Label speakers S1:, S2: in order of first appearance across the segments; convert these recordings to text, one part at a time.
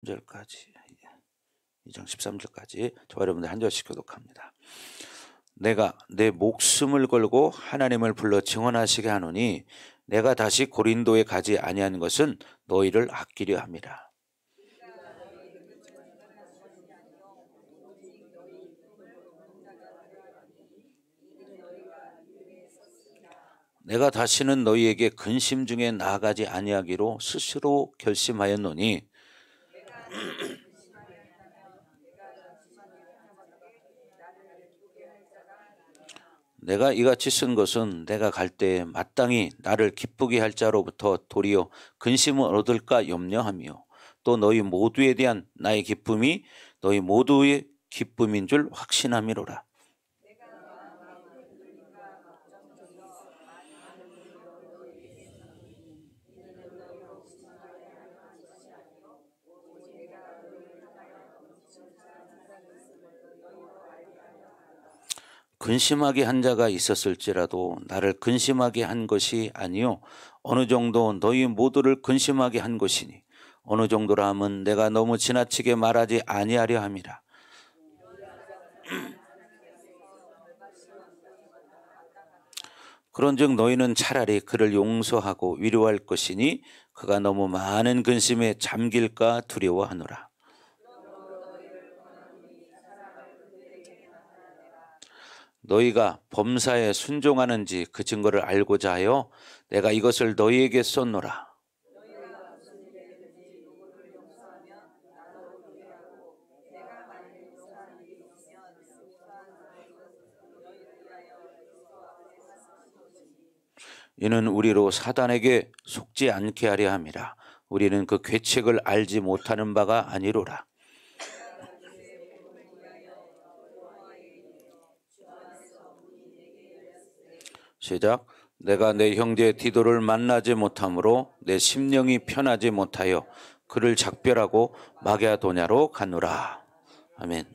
S1: 13절까지 2장 13절까지 저와 여러분들 한 절씩 교독합니다. 내가 내 목숨을 걸고 하나님을 불러 증언하시게 하노니 내가 다시 고린도에 가지 아니한 것은 너희를 아끼려 함이라. 내가 다시는 너희에게 근심 중에 나아가지 아니하기로 스스로 결심하였노니 내가 이같이 쓴 것은 내가 갈 때에 마땅히 나를 기쁘게 할 자로부터 도리어 근심을 얻을까 염려하며 또 너희 모두에 대한 나의 기쁨이 너희 모두의 기쁨인 줄 확신함이로라. 근심하게 한 자가 있었을지라도 나를 근심하게 한 것이 아니요 어느 정도 너희 모두를 근심하게 한 것이니 어느 정도라 함은 내가 너무 지나치게 말하지 아니하려 함이라. 그런즉 너희는 차라리 그를 용서하고 위로할 것이니 그가 너무 많은 근심에 잠길까 두려워하노라. 너희가 범사에 순종하는지 그 증거를 알고자 하여 내가 이것을 너희에게 썼노라. 이는 우리로 사단에게 속지 않게 하려 함이라. 우리는 그 계책을 알지 못하는 바가 아니로라. 시작. 내가 내 형제 디도를 만나지 못하므로 내 심령이 편하지 못하여 그를 작별하고 마게도냐로 가노라. 아멘.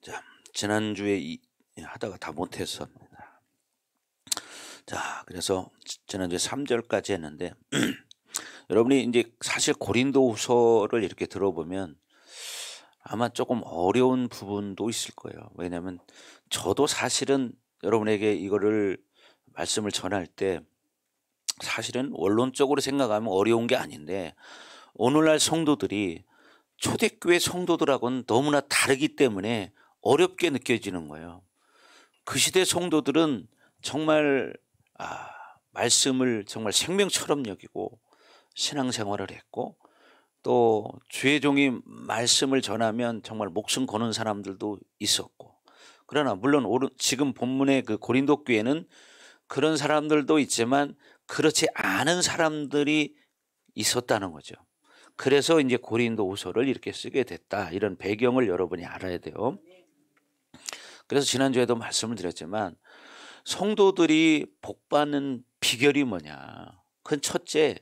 S1: 자, 지난주에 하다가 다 못했습니다. 자, 그래서 지난주에 3절까지 했는데 여러분이 이제 사실 고린도후서를 이렇게 들어보면 아마 조금 어려운 부분도 있을 거예요. 왜냐하면 저도 사실은 여러분에게 이거를 말씀을 전할 때 사실은 원론적으로 생각하면 어려운 게 아닌데 오늘날 성도들이 초대교회 성도들하고는 너무나 다르기 때문에 어렵게 느껴지는 거예요. 그 시대 성도들은 정말 말씀을 정말 생명처럼 여기고 신앙생활을 했고 또 주의 종이 말씀을 전하면 정말 목숨 거는 사람들도 있었고 그러나 물론 지금 본문의 그 고린도 교회는 그런 사람들도 있지만 그렇지 않은 사람들이 있었다는 거죠. 그래서 이제 고린도후서를 이렇게 쓰게 됐다. 이런 배경을 여러분이 알아야 돼요. 그래서 지난주에도 말씀을 드렸지만 성도들이 복받는 비결이 뭐냐. 그건 첫째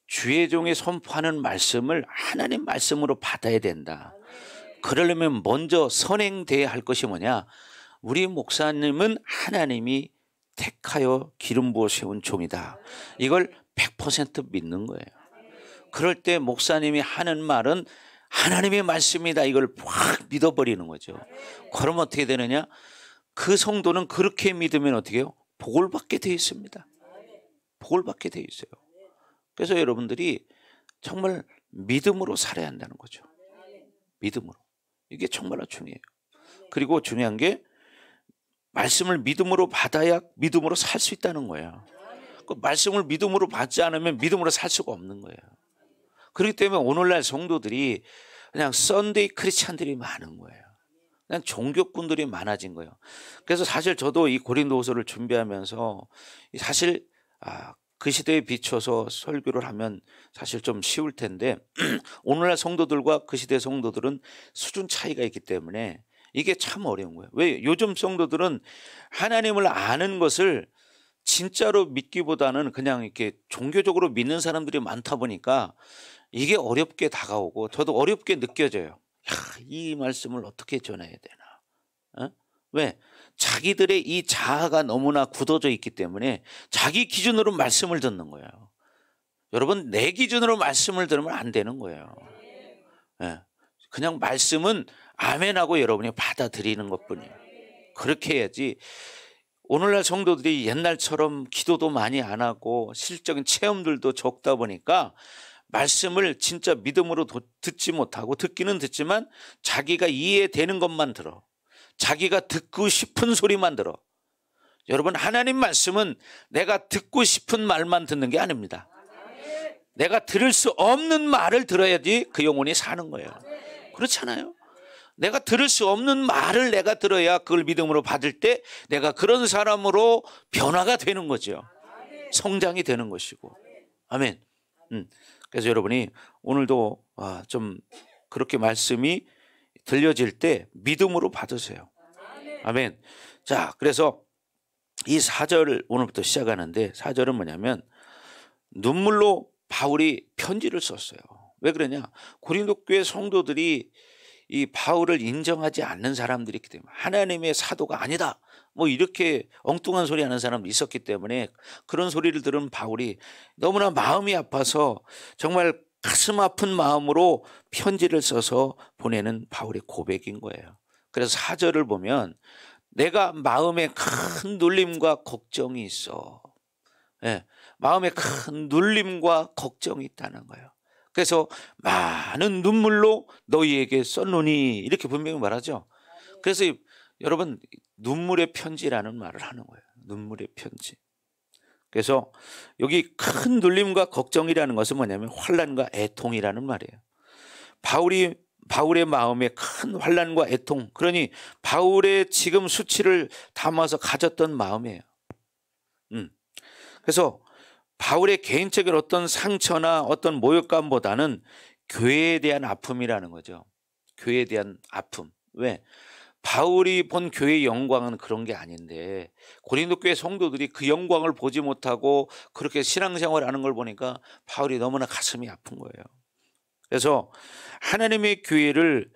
S1: 주의 종이 선포하는 말씀을 하나님 말씀으로 받아야 된다. 그러려면 먼저 선행돼야 할 것이 뭐냐. 우리 목사님은 하나님이 택하여 기름 부어 세운 종이다. 이걸 100% 믿는 거예요. 그럴 때 목사님이 하는 말은 하나님의 말씀이다. 이걸 확 믿어버리는 거죠. 그러면 어떻게 되느냐. 그 성도는 그렇게 믿으면 어떻게 해요? 복을 받게 되어 있습니다. 복을 받게 되어 있어요. 그래서 여러분들이 정말 믿음으로 살아야 한다는 거죠. 믿음으로. 이게 정말로 중요해요. 그리고 중요한 게 말씀을 믿음으로 받아야 믿음으로 살 수 있다는 거예요. 그 말씀을 믿음으로 받지 않으면 믿음으로 살 수가 없는 거예요. 그렇기 때문에 오늘날 성도들이 그냥 썬데이 크리스찬들이 많은 거예요. 그냥 종교꾼들이 많아진 거예요. 그래서 사실 저도 이 고린도후서를 준비하면서 사실 그 시대에 비춰서 설교를 하면 사실 좀 쉬울 텐데 오늘날 성도들과 그 시대 성도들은 수준 차이가 있기 때문에 이게 참 어려운 거예요. 왜? 요즘 성도들은 하나님을 아는 것을 진짜로 믿기보다는 그냥 이렇게 종교적으로 믿는 사람들이 많다 보니까 이게 어렵게 다가오고 저도 어렵게 느껴져요. 이 말씀을 어떻게 전해야 되나? 왜? 자기들의 이 자아가 너무나 굳어져 있기 때문에 자기 기준으로 말씀을 듣는 거예요. 여러분 내 기준으로 말씀을 들으면 안 되는 거예요. 예. 그냥 말씀은 아멘하고 여러분이 받아들이는 것뿐이에요. 그렇게 해야지. 오늘날 성도들이 옛날처럼 기도도 많이 안 하고 실적인 체험들도 적다 보니까 말씀을 진짜 믿음으로 듣지 못하고 듣기는 듣지만 자기가 이해되는 것만 들어. 자기가 듣고 싶은 소리만 들어. 여러분 하나님 말씀은 내가 듣고 싶은 말만 듣는 게 아닙니다. 내가 들을 수 없는 말을 들어야지 그 영혼이 사는 거예요. 그렇잖아요. 내가 들을 수 없는 말을 내가 들어야 그걸 믿음으로 받을 때 내가 그런 사람으로 변화가 되는 거죠. 성장이 되는 것이고. 아멘. 그래서 여러분이 오늘도 좀 그렇게 말씀이 들려질 때 믿음으로 받으세요. 아멘. 자, 그래서 이 4절 오늘부터 시작하는데 4절은 뭐냐면 눈물로 바울이 편지를 썼어요. 왜 그러냐? 고린도 교회 성도들이 이 바울을 인정하지 않는 사람들이 있기 때문에 하나님의 사도가 아니다. 뭐 이렇게 엉뚱한 소리 하는 사람도 있었기 때문에 그런 소리를 들은 바울이 너무나 마음이 아파서 정말 가슴 아픈 마음으로 편지를 써서 보내는 바울의 고백인 거예요. 그래서 4절을 보면 내가 마음에 큰 눌림과 걱정이 있어. 예, 마음에 큰 눌림과 걱정이 있다는 거예요. 그래서 많은 눈물로 너희에게 썼노니 이렇게 분명히 말하죠. 그래서 여러분 눈물의 편지라는 말을 하는 거예요. 눈물의 편지. 그래서 여기 큰 눌림과 걱정이라는 것은 뭐냐면 환난과 애통이라는 말이에요. 바울의 마음에 큰 환난과 애통, 그러니 바울의 지금 수치를 담아서 가졌던 마음이에요. 그래서 바울의 개인적인 어떤 상처나 어떤 모욕감보다는 교회에 대한 아픔이라는 거죠. 교회에 대한 아픔. 왜? 바울이 본 교회의 영광은 그런 게 아닌데 고린도 교회 성도들이 그 영광을 보지 못하고 그렇게 신앙생활하는 걸 보니까 바울이 너무나 가슴이 아픈 거예요. 그래서 하나님의 교회를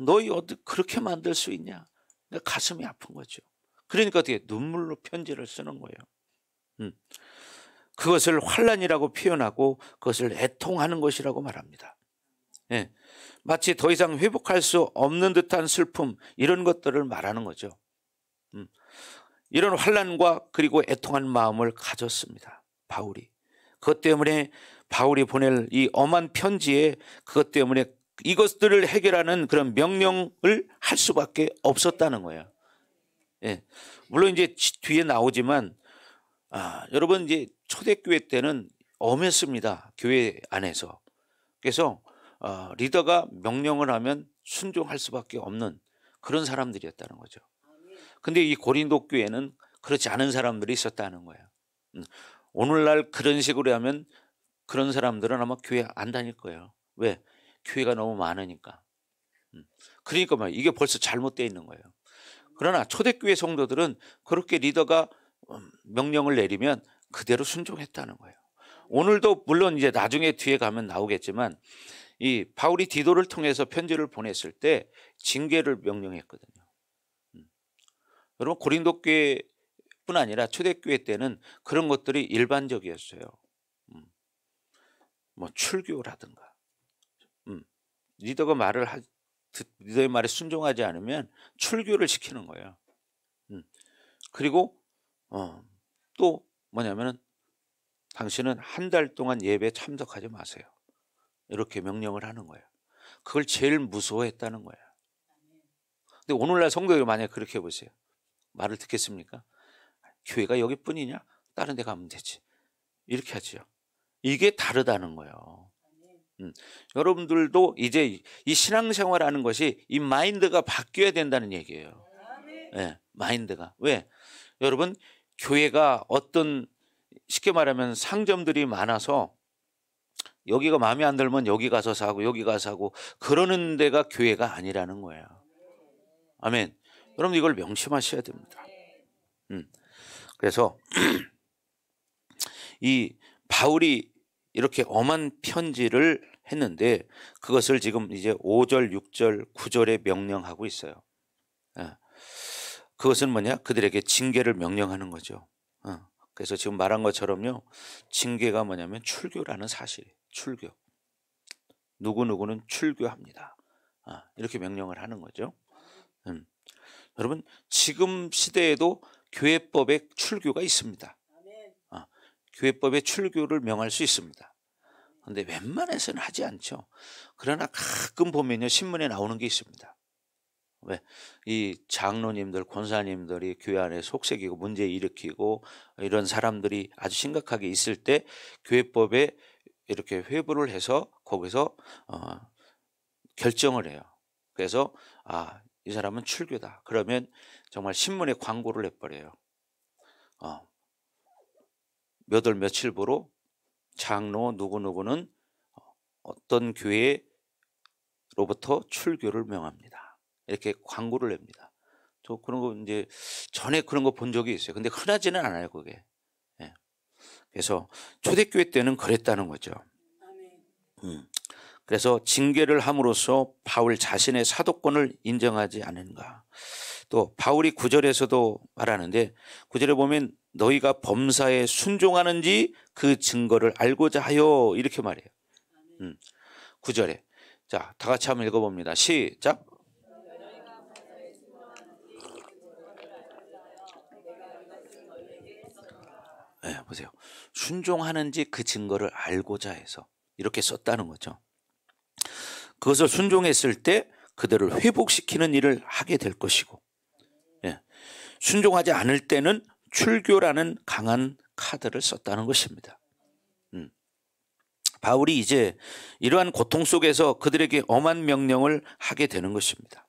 S1: 너희 어떻게 그렇게 만들 수 있냐? 가슴이 아픈 거죠. 그러니까 어떻게 눈물로 편지를 쓰는 거예요. 그것을 환난이라고 표현하고 그것을 애통하는 것이라고 말합니다. 예, 마치 더 이상 회복할 수 없는 듯한 슬픔 이런 것들을 말하는 거죠. 이런 환난과 그리고 애통한 마음을 가졌습니다. 바울이. 그것 때문에 바울이 보낼 이 엄한 편지에 그것 때문에 이것들을 해결하는 그런 명령을 할 수밖에 없었다는 거예요. 예, 물론 이제 뒤에 나오지만 여러분 이제 초대교회 때는 엄했습니다. 교회 안에서. 그래서 리더가 명령을 하면 순종할 수밖에 없는 그런 사람들이었다는 거죠. 근데 이 고린도 교회는 그렇지 않은 사람들이 있었다는 거예요. 오늘날 그런 식으로 하면 그런 사람들은 아마 교회 안 다닐 거예요. 왜? 교회가 너무 많으니까. 그러니까 막 이게 벌써 잘못되어 있는 거예요. 그러나 초대교회 성도들은 그렇게 리더가 명령을 내리면 그대로 순종했다는 거예요. 오늘도 물론 이제 나중에 뒤에 가면 나오겠지만 이 바울이 디도를 통해서 편지를 보냈을 때 징계를 명령했거든요. 여러분 고린도 교회뿐 아니라 초대교회 때는 그런 것들이 일반적이었어요. 뭐 출교라든가 리더가 리더의 말에 순종하지 않으면 출교를 시키는 거예요. 그리고 또 뭐냐면은 당신은 한 달 동안 예배에 참석하지 마세요. 이렇게 명령을 하는 거예요. 그걸 제일 무서워했다는 거예요. 근데 오늘날 성도들이 만약에 그렇게 해보세요. 말을 듣겠습니까? 교회가 여기뿐이냐? 다른 데 가면 되지. 이렇게 하죠. 이게 다르다는 거예요. 여러분들도 이제 이 신앙생활하는 것이 이 마인드가 바뀌어야 된다는 얘기예요. 네, 마인드가. 왜? 여러분 교회가 어떤 쉽게 말하면 상점들이 많아서 여기가 마음에 안 들면 여기 가서 사고 여기 가서 사고 그러는 데가 교회가 아니라는 거예요. 아멘. 여러분 이걸 명심하셔야 됩니다. 그래서 이 바울이 이렇게 엄한 편지를 했는데 그것을 지금 이제 5절, 6절, 9절에 명령하고 있어요. 그것은 뭐냐? 그들에게 징계를 명령하는 거죠. 그래서 지금 말한 것처럼요, 징계가 뭐냐면 출교라는 사실이에요. 출교. 누구누구는 출교합니다. 이렇게 명령을 하는 거죠. 여러분, 지금 시대에도 교회법에 출교가 있습니다. 교회법에 출교를 명할 수 있습니다. 그런데 웬만해서는 하지 않죠. 그러나 가끔 보면요, 신문에 나오는 게 있습니다. 왜? 이 장로님들, 권사님들이 교회 안에 속색이고 문제 일으키고 이런 사람들이 아주 심각하게 있을 때 교회법에 이렇게 회부를 해서 거기서 결정을 해요. 그래서 이 사람은 출교다. 그러면 정말 신문에 광고를 내버려요. 몇 월 며칠부로 장로 누구누구는 어떤 교회로부터 출교를 명합니다. 이렇게 광고를 냅니다. 저 그런 거 이제 전에 그런 거 본 적이 있어요. 근데 흔하지는 않아요, 그게. 예. 그래서 초대교회 때는 그랬다는 거죠. 그래서 징계를 함으로써 바울 자신의 사도권을 인정하지 않은가. 또 바울이 9절에서도 말하는데 9절에 보면 너희가 범사에 순종하는지 그 증거를 알고자 하여 이렇게 말해요. 9절에. 자, 다 같이 한번 읽어봅니다. 시작. 네, 보세요. 순종하는지 그 증거를 알고자 해서 이렇게 썼다는 거죠. 그것을 순종했을 때 그들을 회복시키는 일을 하게 될 것이고, 순종하지 않을 때는 출교라는 강한 카드를 썼다는 것입니다. 바울이 이제 이러한 고통 속에서 그들에게 엄한 명령을 하게 되는 것입니다.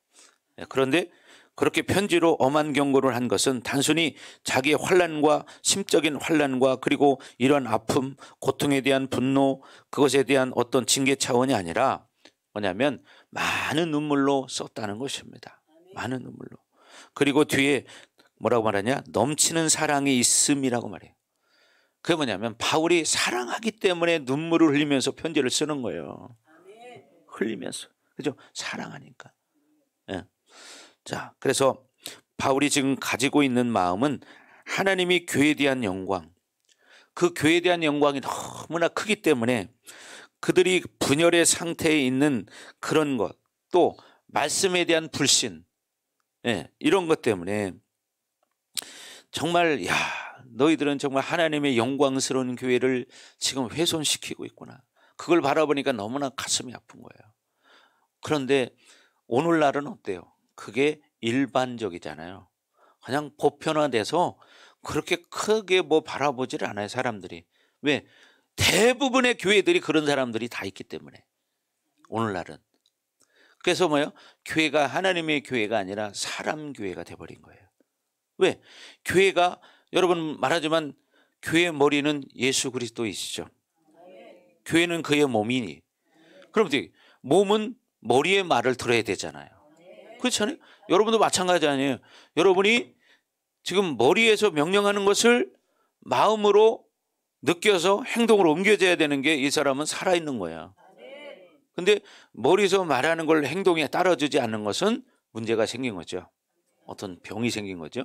S1: 그런데 그렇게 편지로 엄한 경고를 한 것은 단순히 자기의 환난과 심적인 환난과 그리고 이러한 아픔, 고통에 대한 분노, 그것에 대한 어떤 징계 차원이 아니라 뭐냐면 많은 눈물로 썼다는 것입니다. 많은 눈물로. 그리고 뒤에 뭐라고 말하냐? 넘치는 사랑이 있음이라고 말해요. 그게 뭐냐면 바울이 사랑하기 때문에 눈물을 흘리면서 편지를 쓰는 거예요. 흘리면서. 그죠? 사랑하니까. 예. 자, 그래서 바울이 지금 가지고 있는 마음은 하나님이 교회에 대한 영광, 그 교회에 대한 영광이 너무나 크기 때문에 그들이 분열의 상태에 있는 그런 것, 또 말씀에 대한 불신, 이런 것 때문에 정말 너희들은 정말 하나님의 영광스러운 교회를 지금 훼손시키고 있구나. 그걸 바라보니까 너무나 가슴이 아픈 거예요. 그런데 오늘날은 어때요? 그게 일반적이잖아요. 그냥 보편화돼서 그렇게 크게 뭐 바라보지를 않아요, 사람들이. 왜? 대부분의 교회들이 그런 사람들이 다 있기 때문에. 오늘날은. 그래서 뭐예요? 교회가 하나님의 교회가 아니라 사람 교회가 돼버린 거예요. 왜? 교회가 여러분 말하지만 교회의 머리는 예수 그리스도이시죠. 교회는 그의 몸이니. 그럼 몸은 머리의 말을 들어야 되잖아요. 그렇잖아요. 여러분도 마찬가지 아니에요. 여러분이 지금 머리에서 명령하는 것을 마음으로 느껴서 행동으로 옮겨져야 되는 게 이 사람은 살아있는 거야. 근데 머리에서 말하는 걸 행동에 따라주지 않는 것은 문제가 생긴 거죠. 어떤 병이 생긴 거죠.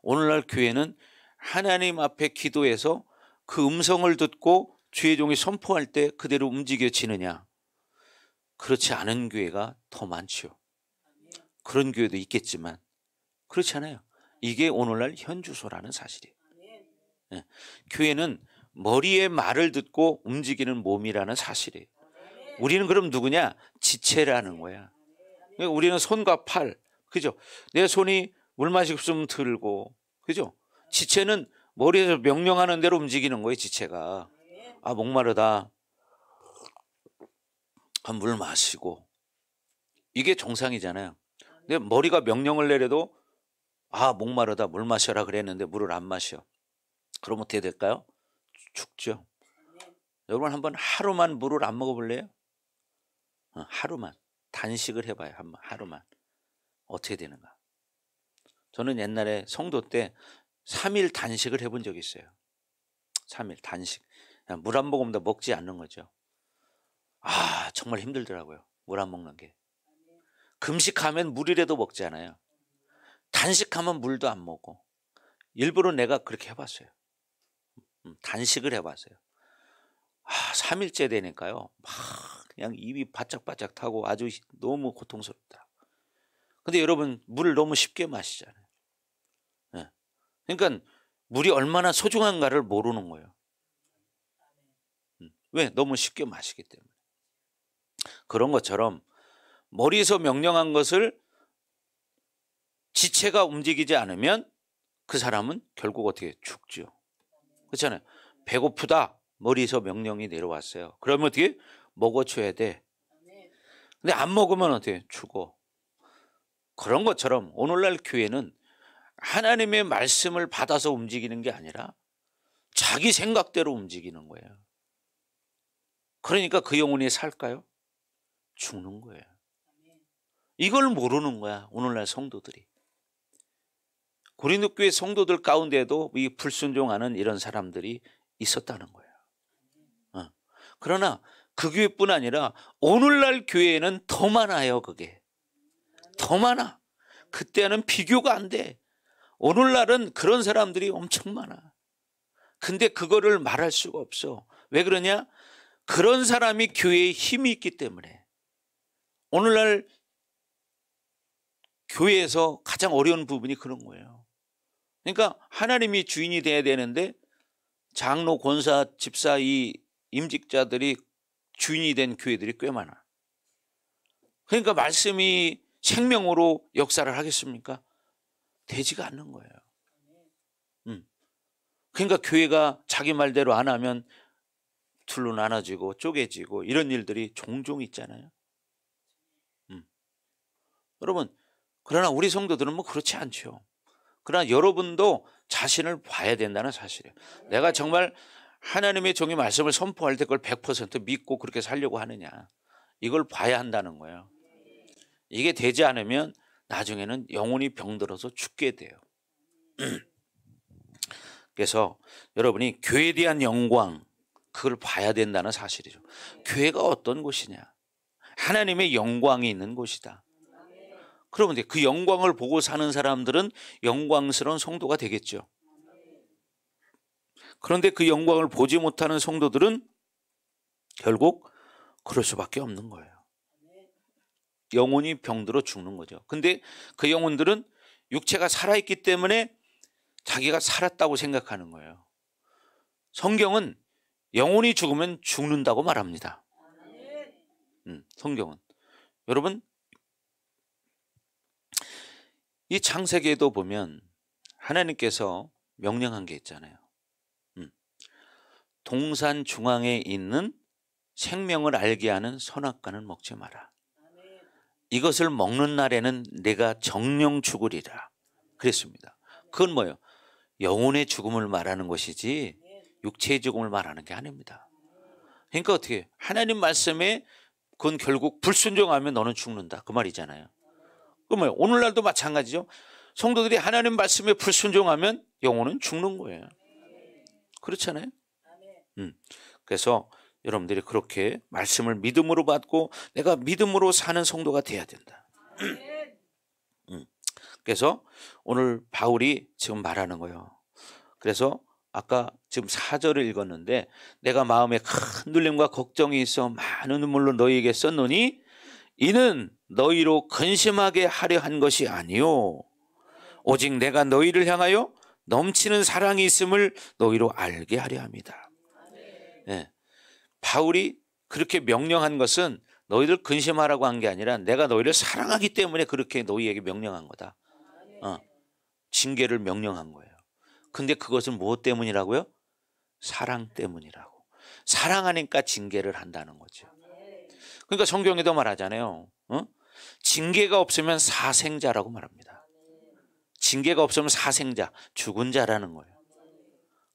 S1: 오늘날 교회는 하나님 앞에 기도해서 그 음성을 듣고 주의 종이 선포할 때 그대로 움직여지느냐. 그렇지 않은 교회가 더 많죠. 그런 교회도 있겠지만 그렇지 않아요. 이게 오늘날 현주소라는 사실이에요. 교회는 머리의 말을 듣고 움직이는 몸이라는 사실이에요. 우리는 그럼 누구냐? 지체라는 거야. 우리는 손과 팔, 그죠? 내 손이 물 마시고 싶으면 들고, 그죠? 지체는 머리에서 명령하는 대로 움직이는 거예요, 지체가. 목마르다. 물 마시고. 이게 정상이잖아요. 근데 머리가 명령을 내려도 목마르다, 물 마셔라 그랬는데 물을 안 마셔. 그럼 어떻게 될까요? 죽죠. 여러분 한번 하루만 물을 안 먹어볼래요? 하루만. 단식을 해봐요. 한번 하루만. 어떻게 되는가? 저는 옛날에 성도 때 3일 단식을 해본 적이 있어요. 3일 단식. 물 한 모금도 먹지 않는 거죠. 정말 힘들더라고요. 물 안 먹는 게. 금식하면 물이라도 먹지 않아요. 단식하면 물도 안 먹고. 일부러 내가 그렇게 해봤어요. 단식을 해봤어요. 3일째 되니까요. 막 그냥 입이 바짝바짝 타고 아주 너무 고통스럽다. 근데 여러분, 물을 너무 쉽게 마시잖아요. 네. 그러니까 물이 얼마나 소중한가를 모르는 거예요. 왜? 너무 쉽게 마시기 때문에. 그런 것처럼 머리에서 명령한 것을 지체가 움직이지 않으면 그 사람은 결국 어떻게 죽죠. 그렇잖아요. 배고프다. 머리에서 명령이 내려왔어요. 그러면 어떻게? 먹어줘야 돼. 근데 안 먹으면 어떻게? 죽어. 그런 것처럼 오늘날 교회는 하나님의 말씀을 받아서 움직이는 게 아니라 자기 생각대로 움직이는 거예요. 그러니까 그 영혼이 살까요? 죽는 거예요. 이걸 모르는 거야, 오늘날 성도들이. 고린도 교회 성도들 가운데도 이 불순종하는 이런 사람들이 있었다는 거예요. 그러나 그 교회뿐 아니라 오늘날 교회에는 더 많아요. 그게 더 많아. 그때는 비교가 안 돼. 오늘날은 그런 사람들이 엄청 많아. 근데 그거를 말할 수가 없어. 왜 그러냐? 그런 사람이 교회에 힘이 있기 때문에. 오늘날 교회에서 가장 어려운 부분이 그런 거예요. 그러니까 하나님이 주인이 돼야 되는데 장로, 권사, 집사 이 임직자들이 주인이 된 교회들이 꽤 많아. 그러니까 말씀이 생명으로 역사를 하겠습니까? 되지가 않는 거예요. 그러니까 교회가 자기 말대로 안 하면 둘로 나눠지고 쪼개지고 이런 일들이 종종 있잖아요. 여러분, 그러나 우리 성도들은 뭐 그렇지 않죠. 그러나 여러분도 자신을 봐야 된다는 사실이에요. 내가 정말 하나님의 종의 말씀을 선포할 때 그걸 100% 믿고 그렇게 살려고 하느냐. 이걸 봐야 한다는 거예요. 이게 되지 않으면 나중에는 영혼이 병들어서 죽게 돼요. 그래서 여러분이 교회에 대한 영광, 그걸 봐야 된다는 사실이죠. 교회가 어떤 곳이냐? 하나님의 영광이 있는 곳이다. 그러면 그 영광을 보고 사는 사람들은 영광스러운 성도가 되겠죠. 그런데 그 영광을 보지 못하는 성도들은 결국 그럴 수밖에 없는 거예요. 영혼이 병들어 죽는 거죠. 근데 그 영혼들은 육체가 살아있기 때문에 자기가 살았다고 생각하는 거예요. 성경은 영혼이 죽으면 죽는다고 말합니다. 성경은. 여러분, 이 창세기에도 보면 하나님께서 명령한 게 있잖아요. 동산 중앙에 있는 생명을 알게 하는 선악과는 먹지 마라. 이것을 먹는 날에는 내가 정령 죽으리라 그랬습니다. 그건 뭐예요? 영혼의 죽음을 말하는 것이지 육체의 죽음을 말하는 게 아닙니다. 그러니까 어떻게 하나님 말씀에 그건 결국 불순종하면 너는 죽는다 그 말이잖아요. 그러면 오늘날도 마찬가지죠. 성도들이 하나님 말씀에 불순종하면 영혼은 죽는 거예요. 그렇잖아요. 그래서 여러분들이 그렇게 말씀을 믿음으로 받고 내가 믿음으로 사는 성도가 돼야 된다. 그래서 오늘 바울이 지금 말하는 거예요. 그래서 아까 지금 4절을 읽었는데 내가 마음에 큰 눌림과 걱정이 있어 많은 눈물로 너희에게 썼노니 이는 너희로 근심하게 하려 한 것이 아니요 오직 내가 너희를 향하여 넘치는 사랑이 있음을 너희로 알게 하려 합니다. 네. 바울이 그렇게 명령한 것은 너희들 근심하라고 한 게 아니라 내가 너희를 사랑하기 때문에 그렇게 너희에게 명령한 거다. 징계를 명령한 거예요. 근데 그것은 무엇 때문이라고요? 사랑 때문이라고. 사랑하니까 징계를 한다는 거죠. 그러니까 성경에도 말하잖아요. 징계가 없으면 사생자라고 말합니다. 징계가 없으면 사생자, 죽은 자라는 거예요.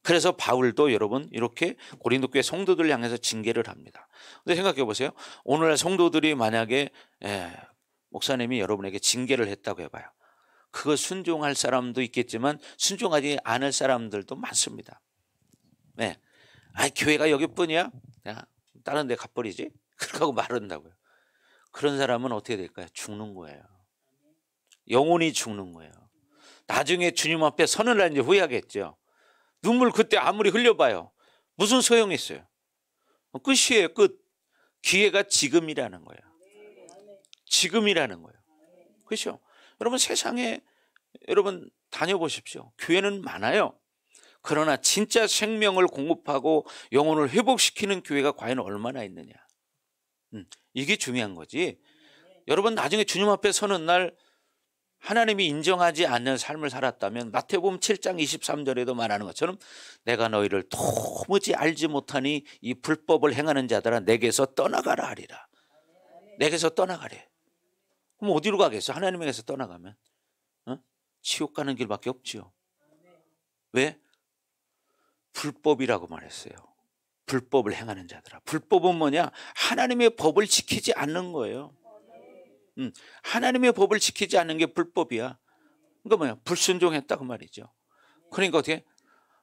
S1: 그래서 바울도 여러분 이렇게 고린도 교회 성도들 향해서 징계를 합니다. 근데 생각해 보세요. 오늘날 성도들이 만약에 목사님이 여러분에게 징계를 했다고 해봐요. 그거 순종할 사람도 있겠지만 순종하지 않을 사람들도 많습니다. 네. 교회가 여기뿐이야? 야, 다른 데 가버리지? 그렇게 하고 말한다고요. 그런 사람은 어떻게 될까요? 죽는 거예요. 영혼이 죽는 거예요. 나중에 주님 앞에 서는 날 이제 후회하겠죠. 눈물 그때 아무리 흘려봐요. 무슨 소용이 있어요? 끝이에요, 끝. 기회가 지금이라는 거예요. 지금이라는 거예요. 그렇죠? 여러분 세상에 여러분 다녀보십시오. 교회는 많아요. 그러나 진짜 생명을 공급하고 영혼을 회복시키는 교회가 과연 얼마나 있느냐. 이게 중요한 거지. 여러분 나중에 주님 앞에 서는 날 하나님이 인정하지 않는 삶을 살았다면 마태복음 7장 23절에도 말하는 것처럼 내가 너희를 도무지 알지 못하니 이 불법을 행하는 자들아 내게서 떠나가라 하리라. 내게서 떠나가래. 그럼 어디로 가겠어? 하나님에게서 떠나가면 지옥 가는 길밖에 없지요. 왜? 불법이라고 말했어요. 불법을 행하는 자들아. 불법은 뭐냐? 하나님의 법을 지키지 않는 거예요. 하나님의 법을 지키지 않는 게 불법이야. 그러니까 뭐야? 불순종했다 그 말이죠. 그러니까 어떻게?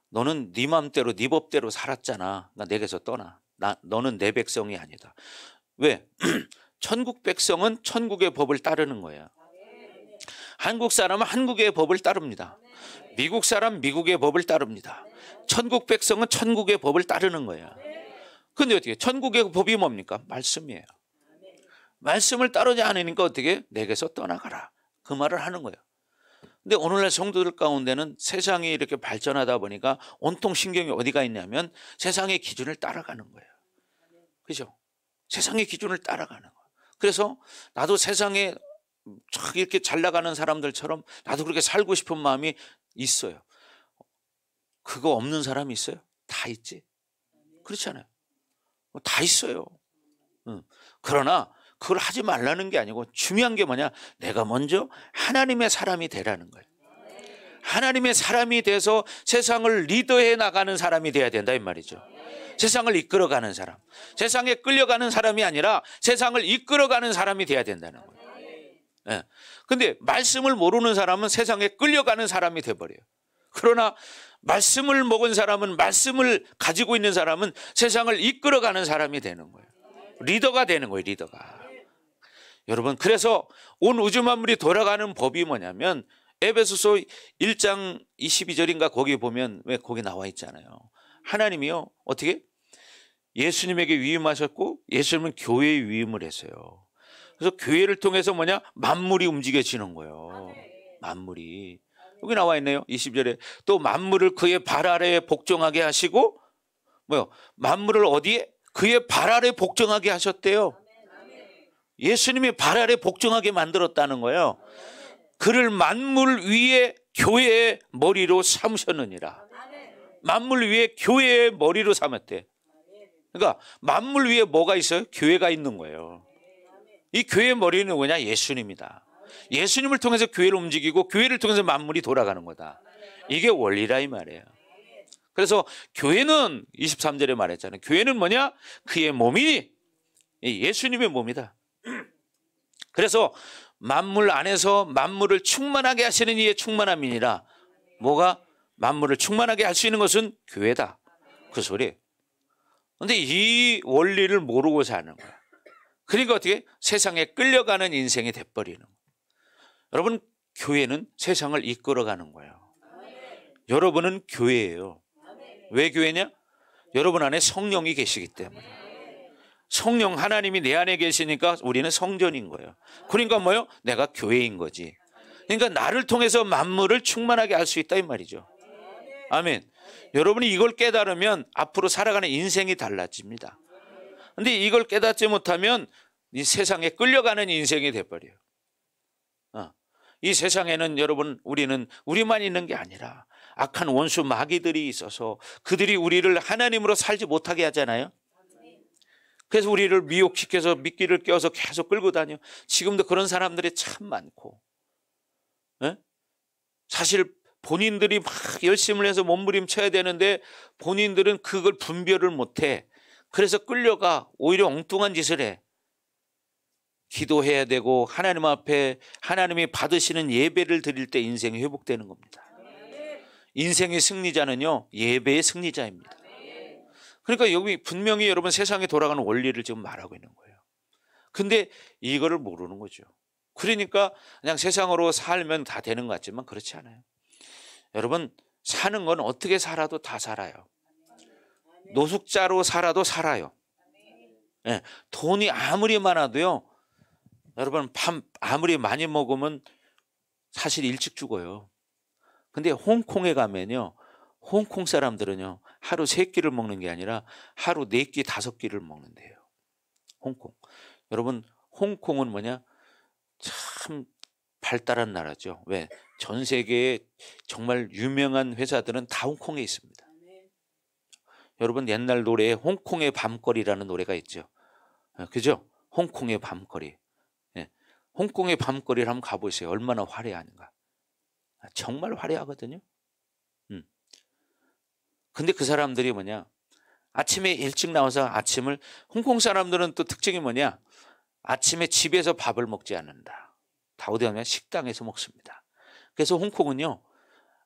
S1: 너는 네 마음대로 네 법대로 살았잖아. 나 내게서 떠나. 너는 내 백성이 아니다. 왜? 천국 백성은 천국의 법을 따르는 거야. 한국 사람은 한국의 법을 따릅니다. 미국 사람 미국의 법을 따릅니다. 천국 백성은 천국의 법을 따르는 거야. 근데 어떻게? 천국의 법이 뭡니까? 말씀이에요. 말씀을 따르지 않으니까 어떻게? 내게서 떠나가라. 그 말을 하는 거예요. 근데 오늘날 성도들 가운데는 세상이 이렇게 발전하다 보니까 온통 신경이 어디가 있냐면 세상의 기준을 따라가는 거예요. 그죠? 세상의 기준을 따라가는 거예요. 그래서 나도 세상에 이렇게 잘 나가는 사람들처럼 나도 그렇게 살고 싶은 마음이 있어요. 그거 없는 사람이 있어요? 다 있지. 그렇지 않아요? 다 있어요. 그러나 그걸 하지 말라는 게 아니고 중요한 게 뭐냐? 내가 먼저 하나님의 사람이 되라는 거예요. 하나님의 사람이 돼서 세상을 리더해 나가는 사람이 돼야 된다 이 말이죠. 세상을 이끌어가는 사람. 세상에 끌려가는 사람이 아니라 세상을 이끌어가는 사람이 돼야 된다는 거예요. 네. 근데 말씀을 모르는 사람은 세상에 끌려가는 사람이 돼버려요. 그러나 말씀을 먹은 사람은, 말씀을 가지고 있는 사람은 세상을 이끌어가는 사람이 되는 거예요. 리더가 되는 거예요, 리더가. 여러분, 그래서 온 우주 만물이 돌아가는 법이 뭐냐면 에베소서 1장 22절인가 거기 보면 왜 거기 나와 있잖아요. 하나님이요 어떻게? 예수님에게 위임하셨고 예수님은 교회에 위임을 했어요. 그래서 교회를 통해서 뭐냐? 만물이 움직여지는 거예요. 만물이. 여기 나와 있네요. 20절에 또 만물을 그의 발 아래에 복종하게 하시고 뭐요? 만물을 어디에? 그의 발 아래에 복종하게 하셨대요. 예수님이 발 아래 복종하게 만들었다는 거예요. 그를 만물 위에 교회의 머리로 삼으셨느니라. 만물 위에 교회의 머리로 삼았대. 그러니까 만물 위에 뭐가 있어요? 교회가 있는 거예요. 이 교회의 머리는 뭐냐? 예수님이다. 예수님을 통해서 교회를 움직이고 교회를 통해서 만물이 돌아가는 거다. 이게 원리라 이 말이에요. 그래서 교회는 23절에 말했잖아요. 교회는 뭐냐? 그의 몸이 예수님의 몸이다. 그래서 만물 안에서 만물을 충만하게 하시는 이의 충만함이니라. 뭐가? 만물을 충만하게 할 수 있는 것은 교회다. 그 소리. 그런데 이 원리를 모르고 사는 거야. 그러니까 어떻게? 세상에 끌려가는 인생이 돼버리는 거예요. 여러분, 교회는 세상을 이끌어가는 거예요. 여러분은 교회예요. 왜 교회냐? 여러분 안에 성령이 계시기 때문에. 성령 하나님이 내 안에 계시니까 우리는 성전인 거예요. 그러니까 뭐예요? 내가 교회인 거지. 그러니까 나를 통해서 만물을 충만하게 할 수 있다 이 말이죠. 아멘. 여러분이 이걸 깨달으면 앞으로 살아가는 인생이 달라집니다. 그런데 이걸 깨닫지 못하면 이 세상에 끌려가는 인생이 돼버려요. 이 세상에는 여러분 우리는 우리만 있는 게 아니라 악한 원수 마귀들이 있어서 그들이 우리를 하나님으로 살지 못하게 하잖아요. 그래서 우리를 미혹시켜서 미끼를 껴서 계속 끌고 다녀. 지금도 그런 사람들이 참 많고. 사실 본인들이 막 열심을 해서 몸부림쳐야 되는데 본인들은 그걸 분별을 못해. 그래서 끌려가 오히려 엉뚱한 짓을 해. 기도해야 되고 하나님 앞에 하나님이 받으시는 예배를 드릴 때 인생이 회복되는 겁니다. 인생의 승리자는요 예배의 승리자입니다. 그러니까 여기 분명히 여러분 세상에 돌아가는 원리를 지금 말하고 있는 거예요. 근데 이거를 모르는 거죠. 그러니까 그냥 세상으로 살면 다 되는 것 같지만 그렇지 않아요. 여러분 사는 건 어떻게 살아도 다 살아요. 노숙자로 살아도 살아요. 예, 돈이 아무리 많아도요. 여러분 밥 아무리 많이 먹으면 사실 일찍 죽어요. 근데 홍콩에 가면요. 홍콩 사람들은요. 하루 3끼를 먹는 게 아니라 하루 4끼 5끼를 먹는데요. 홍콩. 여러분 홍콩은 뭐냐? 참 발달한 나라죠. 왜? 전 세계에 정말 유명한 회사들은 다 홍콩에 있습니다. 여러분 옛날 노래에 홍콩의 밤거리라는 노래가 있죠. 그죠? 홍콩의 밤거리. 예. 홍콩의 밤거리를 한번 가보세요. 얼마나 화려한가. 정말 화려하거든요. 근데 그 사람들이 뭐냐? 아침에 일찍 나와서 아침을, 홍콩 사람들은 또 특징이 뭐냐? 아침에 집에서 밥을 먹지 않는다. 다 어디 가면 식당에서 먹습니다. 그래서 홍콩은요,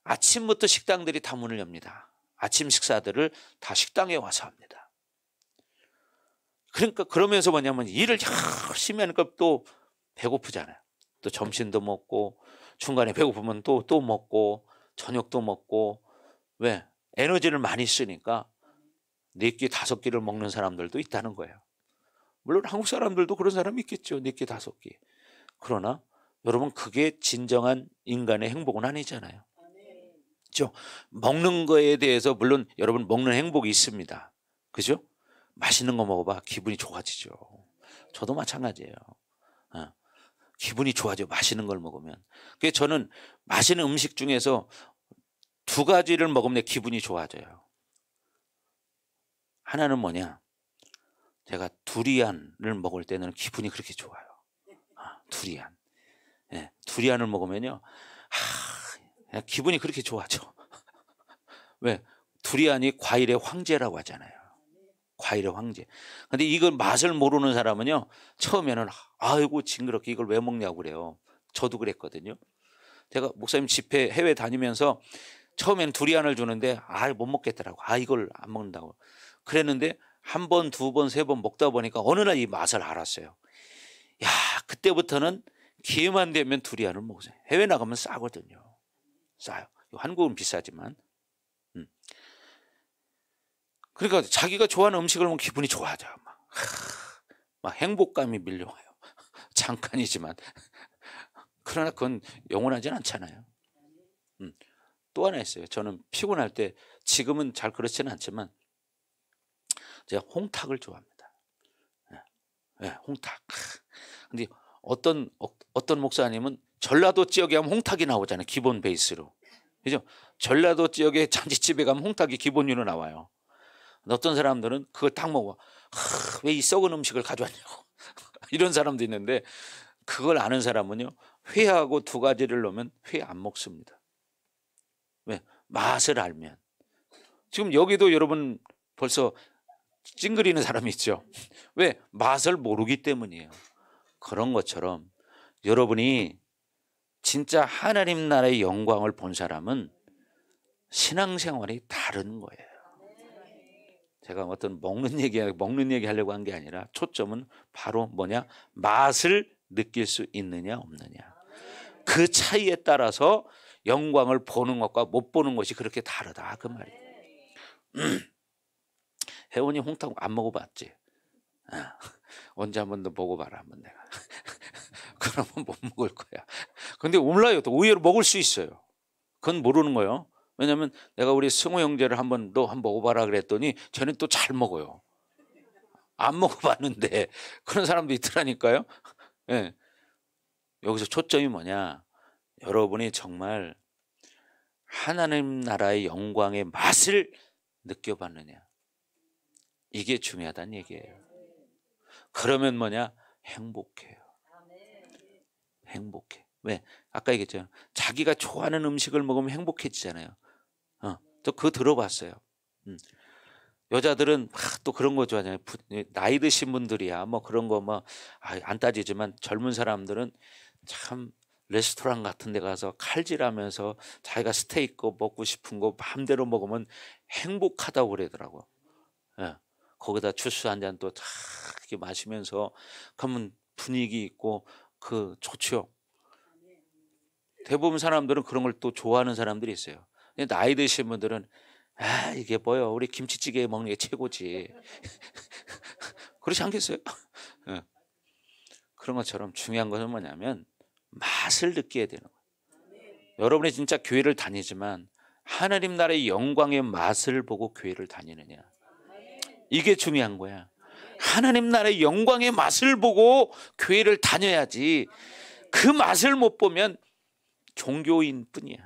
S1: 아침부터 식당들이 다 문을 엽니다. 아침 식사들을 다 식당에 와서 합니다. 그러니까 그러면서 뭐냐면 일을 열심히 하니까 또 배고프잖아요. 또 점심도 먹고 중간에 배고프면 또 먹고 저녁도 먹고. 왜? 에너지를 많이 쓰니까 4끼 5끼를 먹는 사람들도 있다는 거예요. 물론 한국 사람들도 그런 사람이 있겠죠. 4끼 5끼. 그러나 여러분 그게 진정한 인간의 행복은 아니잖아요. 그렇죠? 먹는 거에 대해서 물론 여러분 먹는 행복이 있습니다. 그죠? 맛있는 거 먹어봐 기분이 좋아지죠. 저도 마찬가지예요. 기분이 좋아져 맛있는 걸 먹으면. 그래서 저는 맛있는 음식 중에서 2가지를 먹으면 내 기분이 좋아져요. 하나는 뭐냐? 제가 두리안을 먹을 때는 기분이 그렇게 좋아요. 두리안. 네, 두리안을 먹으면요. 기분이 그렇게 좋아져. 왜? 두리안이 과일의 황제라고 하잖아요. 과일의 황제. 근데 이걸 맛을 모르는 사람은요. 처음에는 아이고 징그럽게 이걸 왜 먹냐고 그래요. 저도 그랬거든요. 제가 목사님 집회 해외 다니면서 처음에는 두리안을 주는데 못 먹겠더라고. 이걸 안 먹는다고. 그랬는데 1번, 2번, 3번 먹다 보니까 어느 날 이 맛을 알았어요. 야, 그때부터는 기회만 되면 두리안을 먹으세요. 해외 나가면 싸거든요. 싸요. 한국은 비싸지만. 그러니까 자기가 좋아하는 음식을 먹으면 기분이 좋아져. 막 행복감이 밀려와요. 잠깐이지만. 그러나 그건 영원하진 않잖아요. 또 하나 있어요. 저는 피곤할 때 지금은 잘 그렇지는 않지만 제가 홍탁을 좋아합니다. 네, 홍탁. 근데 어떤 목사님은 전라도 지역에 가면 홍탁이 나오잖아요. 기본 베이스로. 그죠? 전라도 지역에 잔치집에 가면 홍탁이 기본으로 나와요. 어떤 사람들은 그걸 딱 먹어. 왜 이 썩은 음식을 가져왔냐고. 이런 사람도 있는데 그걸 아는 사람은요. 회하고 2가지를 넣으면 회 안 먹습니다. 왜? 맛을 알면. 지금 여기도 여러분 벌써 찡그리는 사람이 있죠. 왜? 맛을 모르기 때문이에요. 그런 것처럼 여러분이 진짜 하나님 나라의 영광을 본 사람은 신앙생활이 다른 거예요. 제가 어떤 먹는 얘기 하려고 한 게 아니라 초점은 바로 뭐냐? 맛을 느낄 수 있느냐 없느냐. 그 차이에 따라서 영광을 보는 것과 못 보는 것이 그렇게 다르다 그 말이에요. 혜원이 홍탁 안 먹어봤지? 언제 한번 더 먹어봐라 한번 내가. 그러면 못 먹을 거야. 근데 몰라요. 또 의외로 먹을 수 있어요. 그건 모르는 거예요. 왜냐하면 내가 우리 승호 형제를 한번 먹어봐라 그랬더니 쟤는 또 잘 먹어요. 안 먹어봤는데 그런 사람도 있더라니까요. 네. 여기서 초점이 뭐냐? 여러분이 정말 하나님 나라의 영광의 맛을 느껴봤느냐? 이게 중요하다는 얘기예요. 그러면 뭐냐? 행복해요. 행복해. 왜? 아까 얘기했잖아요. 자기가 좋아하는 음식을 먹으면 행복해지잖아요. 또 그거 들어봤어요. 여자들은 또 그런 거 좋아하잖아요. 나이 드신 분들이야 뭐 그런 거 안 따지지만 젊은 사람들은 참 레스토랑 같은 데 가서 칼질하면서 자기가 스테이크 먹고 싶은 거 마음대로 먹으면 행복하다고 그러더라고요. 예. 거기다 주스 한 잔 또 다 이렇게 마시면서 그러면 분위기 있고 좋죠. 대부분 사람들은 그런 걸 또 좋아하는 사람들이 있어요. 근데 나이 드신 분들은 이게 뭐요? 우리 김치찌개 먹는 게 최고지. 그렇지 않겠어요? 예. 그런 것처럼 중요한 것은 뭐냐면 맛을 느껴야 되는 거예요. 여러분이 진짜 교회를 다니지만 하나님 나라의 영광의 맛을 보고 교회를 다니느냐. 이게 중요한 거야. 하나님 나라의 영광의 맛을 보고 교회를 다녀야지. 그 맛을 못 보면 종교인 뿐이야.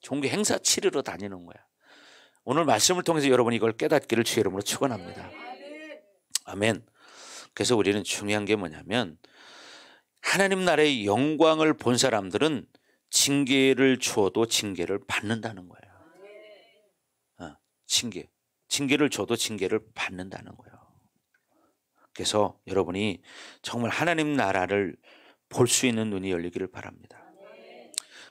S1: 종교 행사 치르러 다니는 거야. 오늘 말씀을 통해서 여러분이 이걸 깨닫기를 주의 이름으로 축원합니다. 아멘. 그래서 우리는 중요한 게 뭐냐면 하나님 나라의 영광을 본 사람들은 징계를 주어도 징계를 받는다는 거예요. 징계를 줘도 징계를 받는다는 거예요. 그래서 여러분이 정말 하나님 나라를 볼 수 있는 눈이 열리기를 바랍니다.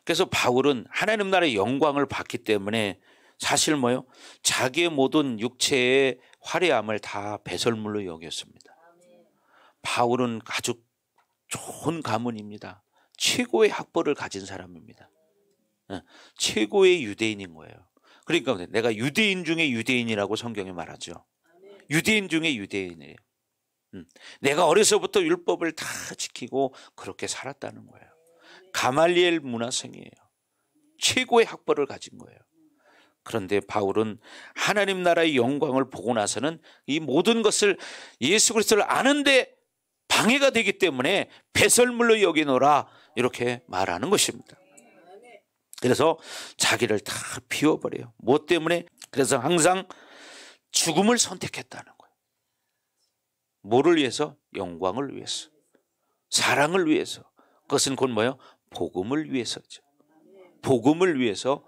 S1: 그래서 바울은 하나님 나라의 영광을 봤기 때문에 사실 뭐요? 자기의 모든 육체의 화려함을 다 배설물로 여겼습니다. 바울은 아주 좋은 가문입니다. 최고의 학벌을 가진 사람입니다. 최고의 유대인인 거예요. 그러니까 내가 유대인 중에 유대인이라고 성경에 말하죠. 유대인 중에 유대인이에요. 내가 어려서부터 율법을 다 지키고 그렇게 살았다는 거예요. 가말리엘 문화생이에요. 최고의 학벌을 가진 거예요. 그런데 바울은 하나님 나라의 영광을 보고 나서는 이 모든 것을 예수 그리스도를 아는데 방해가 되기 때문에 배설물로 여기노라 이렇게 말하는 것입니다. 그래서 자기를 다 비워버려요. 뭐 때문에? 그래서 항상 죽음을 선택했다는 거예요. 뭐를 위해서? 영광을 위해서, 사랑을 위해서. 그것은 곧 뭐예요? 복음을 위해서죠. 복음을 위해서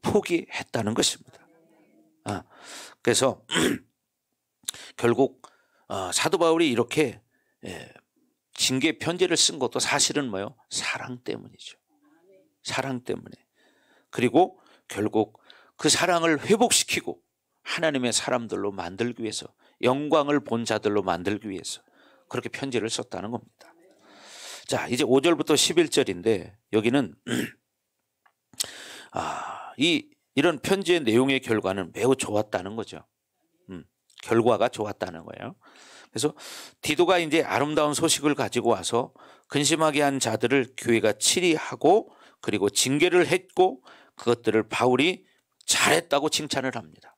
S1: 포기했다는 것입니다. 그래서 결국 사도 바울이 이렇게 징계 편지를 쓴 것도 사실은 뭐예요? 사랑 때문이죠. 사랑 때문에. 그리고 결국 그 사랑을 회복시키고 하나님의 사람들로 만들기 위해서, 영광을 본 자들로 만들기 위해서 그렇게 편지를 썼다는 겁니다. 자, 이제 5절부터 11절인데 여기는 이런 편지의 내용의 결과는 매우 좋았다는 거죠. 결과가 좋았다는 거예요. 그래서 디도가 이제 아름다운 소식을 가지고 와서 근심하게 한 자들을 교회가 치리하고 그리고 징계를 했고 그것들을 바울이 잘했다고 칭찬을 합니다.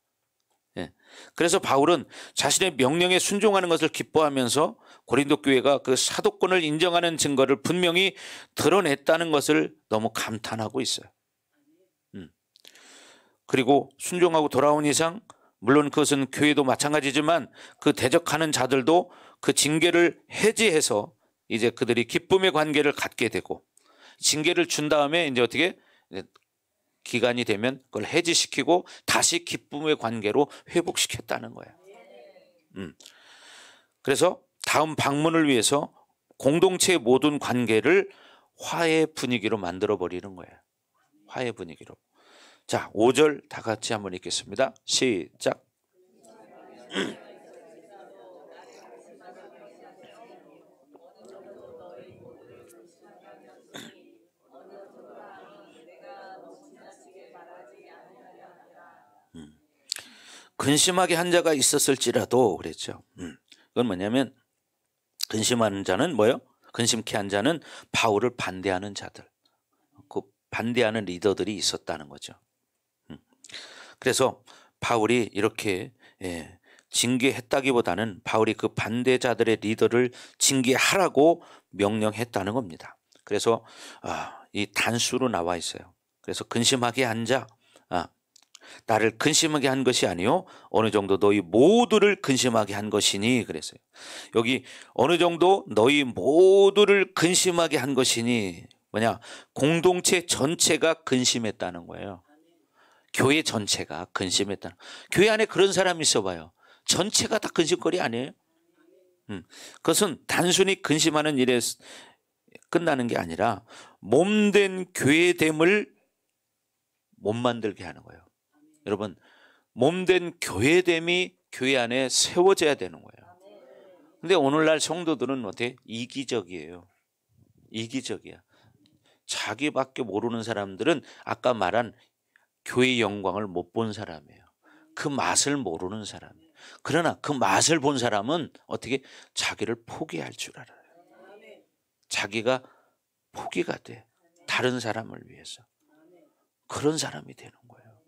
S1: 그래서 바울은 자신의 명령에 순종하는 것을 기뻐하면서 고린도 교회가 그 사도권을 인정하는 증거를 분명히 드러냈다는 것을 너무 감탄하고 있어요. 그리고 순종하고 돌아온 이상 물론 그것은 교회도 마찬가지지만 그 대적하는 자들도 그 징계를 해지해서 이제 그들이 기쁨의 관계를 갖게 되고 징계를 준 다음에 이제 어떻게 기간이 되면 그걸 해지시키고 다시 기쁨의 관계로 회복시켰다는 거예요. 그래서 다음 방문을 위해서 공동체의 모든 관계를 화해 분위기로 만들어 버리는 거예요. 화해 분위기로. 자, 5절 다 같이 한번 읽겠습니다. 시작. 근심하게 한 자가 있었을지라도 그랬죠. 그건 뭐냐면 근심하는 자는 뭐예요? 근심케 한 자는 바울을 반대하는 자들, 그 반대하는 리더들이 있었다는 거죠. 그래서 바울이 이렇게 징계했다기보다는 바울이 그 반대자들의 리더를 징계하라고 명령했다는 겁니다. 그래서 이 단수로 나와 있어요. 그래서 근심하게 한 자, 나를 근심하게 한 것이 아니요 어느 정도 너희 모두를 근심하게 한 것이니 그랬어요. 여기 어느 정도 너희 모두를 근심하게 한 것이니 뭐냐? 공동체 전체가 근심했다는 거예요. 교회 전체가 근심했다는. 교회 안에 그런 사람이 있어봐요. 전체가 다 근심거리 아니에요? 그것은 단순히 근심하는 일에 끝나는 게 아니라 몸된 교회됨을 못 만들게 하는 거예요. 여러분, 몸된 교회됨이 교회 안에 세워져야 되는 거예요. 근데 오늘날 성도들은 어때? 이기적이에요. 이기적이야. 자기밖에 모르는 사람들은 아까 말한 교회의 영광을 못 본 사람이에요. 그 맛을 모르는 사람이에요. 그러나 그 맛을 본 사람은 어떻게 자기를 포기할 줄 알아요. 자기가 포기가 돼. 다른 사람을 위해서. 그런 사람이 되는 거예요.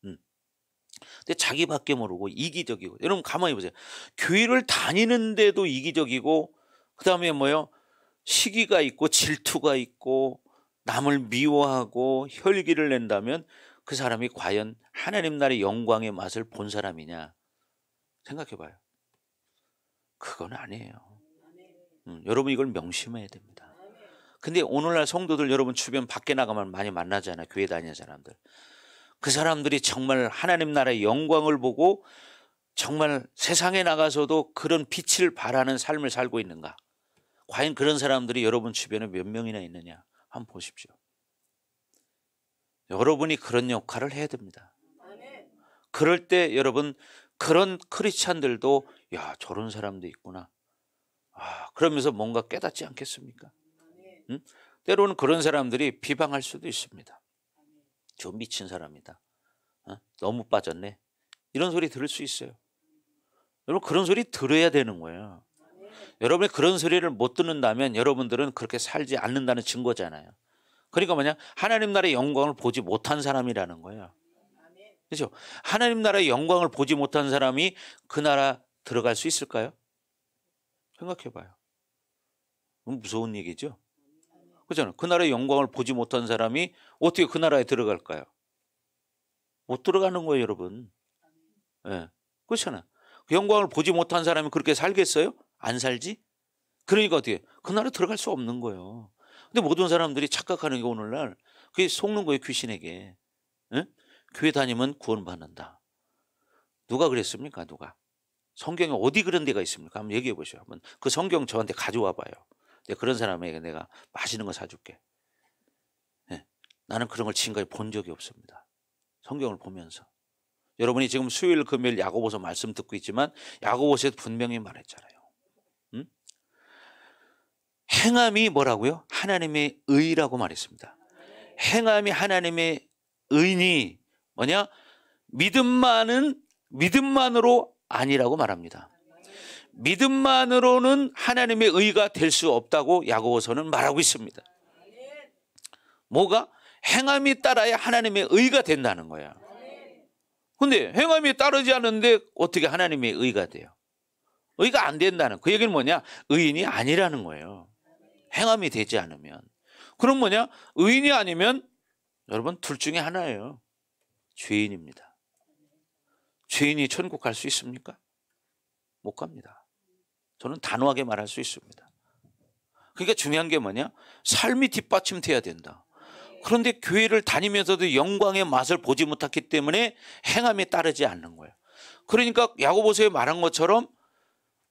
S1: 근데 자기밖에 모르고 이기적이고. 여러분 가만히 보세요. 교회를 다니는데도 이기적이고 그다음에 뭐요? 시기가 있고 질투가 있고 남을 미워하고 혈기를 낸다면 그 사람이 과연 하나님 나라의 영광의 맛을 본 사람이냐 생각해 봐요. 그건 아니에요. 여러분 이걸 명심해야 됩니다. 근데 오늘날 성도들 여러분 주변 밖에 나가면 많이 만나잖아요. 교회 다니는 사람들. 그 사람들이 정말 하나님 나라의 영광을 보고 정말 세상에 나가서도 그런 빛을 발하는 삶을 살고 있는가? 과연 그런 사람들이 여러분 주변에 몇 명이나 있느냐? 한번 보십시오. 여러분이 그런 역할을 해야 됩니다. 그럴 때 여러분 그런 크리스찬들도 야 저런 사람도 있구나. 그러면서 뭔가 깨닫지 않겠습니까? 때로는 그런 사람들이 비방할 수도 있습니다. 저 미친 사람이다. 너무 빠졌네. 이런 소리 들을 수 있어요. 여러분 그런 소리 들어야 되는 거예요. 여러분이 그런 소리를 못 듣는다면 여러분들은 그렇게 살지 않는다는 증거잖아요. 그러니까 뭐냐? 하나님 나라의 영광을 보지 못한 사람이라는 거예요. 그렇죠? 하나님 나라의 영광을 보지 못한 사람이 그 나라 들어갈 수 있을까요? 생각해 봐요. 무서운 얘기죠. 그렇잖아요. 그 나라의 영광을 보지 못한 사람이 어떻게 그 나라에 들어갈까요? 못 들어가는 거예요, 여러분. 네. 그렇잖아요. 그 영광을 보지 못한 사람이 그렇게 살겠어요? 안 살지? 그러니까 어떻게 그 나라 들어갈 수 없는 거예요. 근데 모든 사람들이 착각하는 게 오늘날 그게 속는 거예요, 귀신에게. 네? 교회 다니면 구원받는다. 누가 그랬습니까? 누가? 성경에 어디 그런 데가 있습니까? 한번 얘기해 보시죠. 한번 그 성경 저한테 가져와 봐요. 그런 사람에게 내가 맛있는 거 사줄게. 네. 나는 그런 걸 지금까지 본 적이 없습니다. 성경을 보면서. 여러분이 지금 수요일 금요일 야고보서 말씀 듣고 있지만 야고보서에서 분명히 말했잖아요. 행함이 뭐라고요? 하나님의 의라고 말했습니다. 행함이 하나님의 의니 뭐냐? 믿음만으로 아니라고 말합니다. 믿음만으로는 하나님의 의가 될 수 없다고 야고보서는 말하고 있습니다. 뭐가? 행함이 따라야 하나님의 의가 된다는 거야. 근데 행함이 따르지 않는데 어떻게 하나님의 의가 돼요? 의가 안 된다는 그 얘기는 뭐냐? 의인이 아니라는 거예요. 행함이 되지 않으면. 그럼 뭐냐? 의인이 아니면 여러분 둘 중에 하나예요. 죄인입니다. 죄인이 천국 갈 수 있습니까? 못 갑니다. 저는 단호하게 말할 수 있습니다. 그러니까 중요한 게 뭐냐? 삶이 뒷받침돼야 된다. 그런데 교회를 다니면서도 영광의 맛을 보지 못했기 때문에 행함이 따르지 않는 거예요. 그러니까 야고보서에 말한 것처럼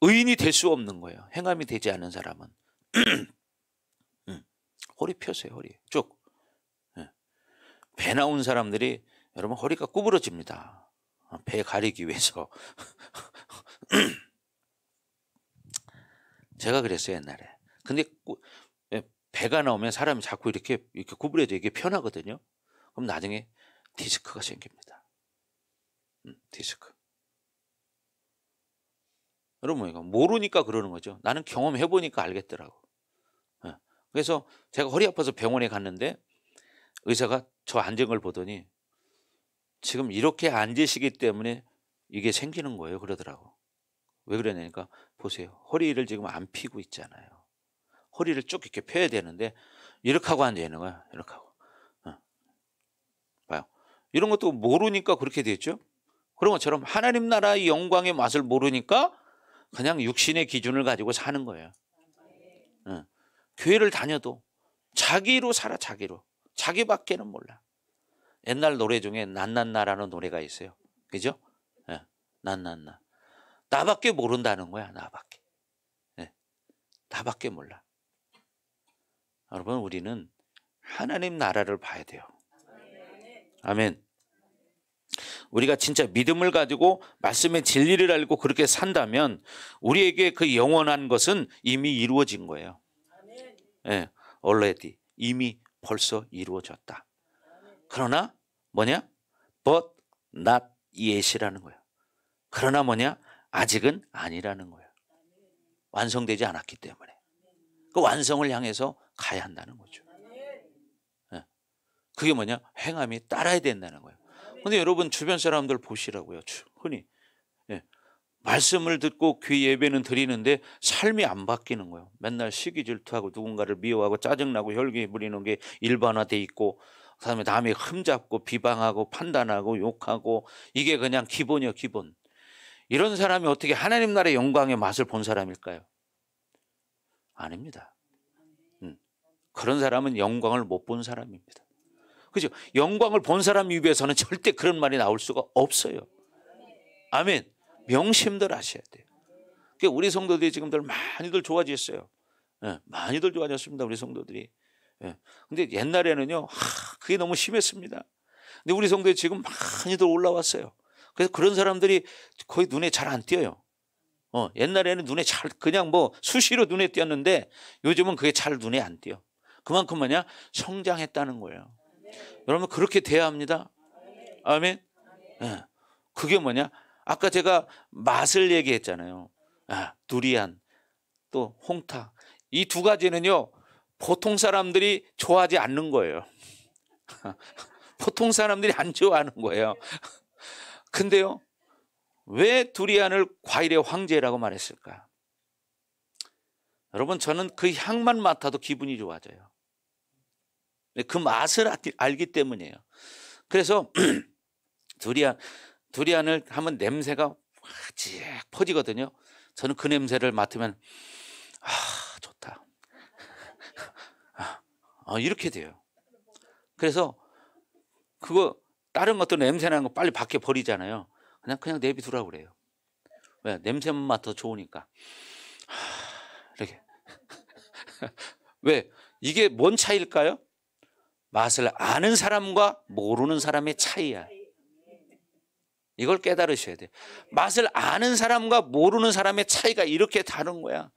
S1: 의인이 될 수 없는 거예요. 행함이 되지 않는 사람은. 허리 펴세요. 허리 쭉. 배 나온 사람들이 여러분 허리가 구부러집니다. 배 가리기 위해서. 제가 그랬어요 옛날에. 근데 배가 나오면 사람이 자꾸 이렇게 구부려져 이게 편하거든요. 그럼 나중에 디스크가 생깁니다. 디스크. 여러분 이거 모르니까 그러는 거죠. 나는 경험해 보니까 알겠더라고. 그래서 제가 허리 아파서 병원에 갔는데 의사가 저 앉은 걸 보더니 지금 이렇게 앉으시기 때문에 이게 생기는 거예요 그러더라고. 왜 그러냐니까 보세요. 허리를 지금 안 펴고 있잖아요. 허리를 쭉 이렇게 펴야 되는데 이렇게 하고 앉아 있는 거야. 이렇게 하고. 봐요. 이런 것도 모르니까 그렇게 됐죠. 그런 것처럼 하나님 나라의 영광의 맛을 모르니까 그냥 육신의 기준을 가지고 사는 거예요. 교회를 다녀도 자기로 살아. 자기로. 자기밖에는 몰라. 옛날 노래 중에 난난나라는 노래가 있어요. 그죠? 난난나. 나밖에 모른다는 거야. 나밖에. 나밖에 몰라. 여러분 우리는 하나님 나라를 봐야 돼요. 아멘. 우리가 진짜 믿음을 가지고 말씀의 진리를 알고 그렇게 산다면 우리에게 그 영원한 것은 이미 이루어진 거예요. already 이미 벌써 이루어졌다. 그러나 뭐냐? but not yet이라는 거예요. 그러나 뭐냐? 아직은 아니라는 거예요. 완성되지 않았기 때문에. 그 완성을 향해서 가야 한다는 거죠. 예. 그게 뭐냐? 행함이 따라야 된다는 거예요. 근데 여러분 주변 사람들 보시라고요. 흔히. 예. 말씀을 듣고 귀 예배는 드리는데 삶이 안 바뀌는 거예요. 맨날 시기 질투하고 누군가를 미워하고 짜증나고 혈기 부리는 게 일반화돼 있고, 그다음에 남의 흠잡고 비방하고 판단하고 욕하고, 이게 그냥 기본이요, 기본. 이런 사람이 어떻게 하나님 나라의 영광의 맛을 본 사람일까요? 아닙니다. 그런 사람은 영광을 못 본 사람입니다. 그죠? 영광을 본 사람 입에서는 절대 그런 말이 나올 수가 없어요. 아멘. 명심들 하셔야 돼요. 그러니까 우리 성도들이 지금들 많이들 좋아졌어요. 예, 많이들 좋아졌습니다, 우리 성도들이. 예. 근데 옛날에는요, 그게 너무 심했습니다. 근데 우리 성도들이 지금 많이들 올라왔어요. 그래서 그런 사람들이 거의 눈에 잘 안 띄어요. 옛날에는 눈에 잘, 그냥 뭐 수시로 눈에 띄었는데 요즘은 그게 잘 눈에 안 띄어. 그만큼 뭐냐? 성장했다는 거예요. 여러분, 그렇게 돼야 합니다. 아멘. 예. 그게 뭐냐? 아까 제가 맛을 얘기했잖아요. 두리안, 또 홍탁. 이 두 가지는요, 보통 사람들이 좋아하지 않는 거예요. 보통 사람들이 안 좋아하는 거예요. 근데요, 왜 두리안을 과일의 황제라고 말했을까? 여러분, 저는 그 향만 맡아도 기분이 좋아져요. 그 맛을 알기 때문이에요. 그래서 두리안을 하면 냄새가 쫙 퍼지거든요. 저는 그 냄새를 맡으면 좋다. 이렇게 돼요. 그래서 그거 다른 것도 냄새 나는 거 빨리 밖에 버리잖아요. 그냥 내비두라고 그래요. 왜? 냄새만 맡아도 좋으니까. 이렇게. 왜? 이게 뭔 차이일까요? 맛을 아는 사람과 모르는 사람의 차이야. 이걸 깨달으셔야 돼요. 맛을 아는 사람과 모르는 사람의 차이가 이렇게 다른 거야.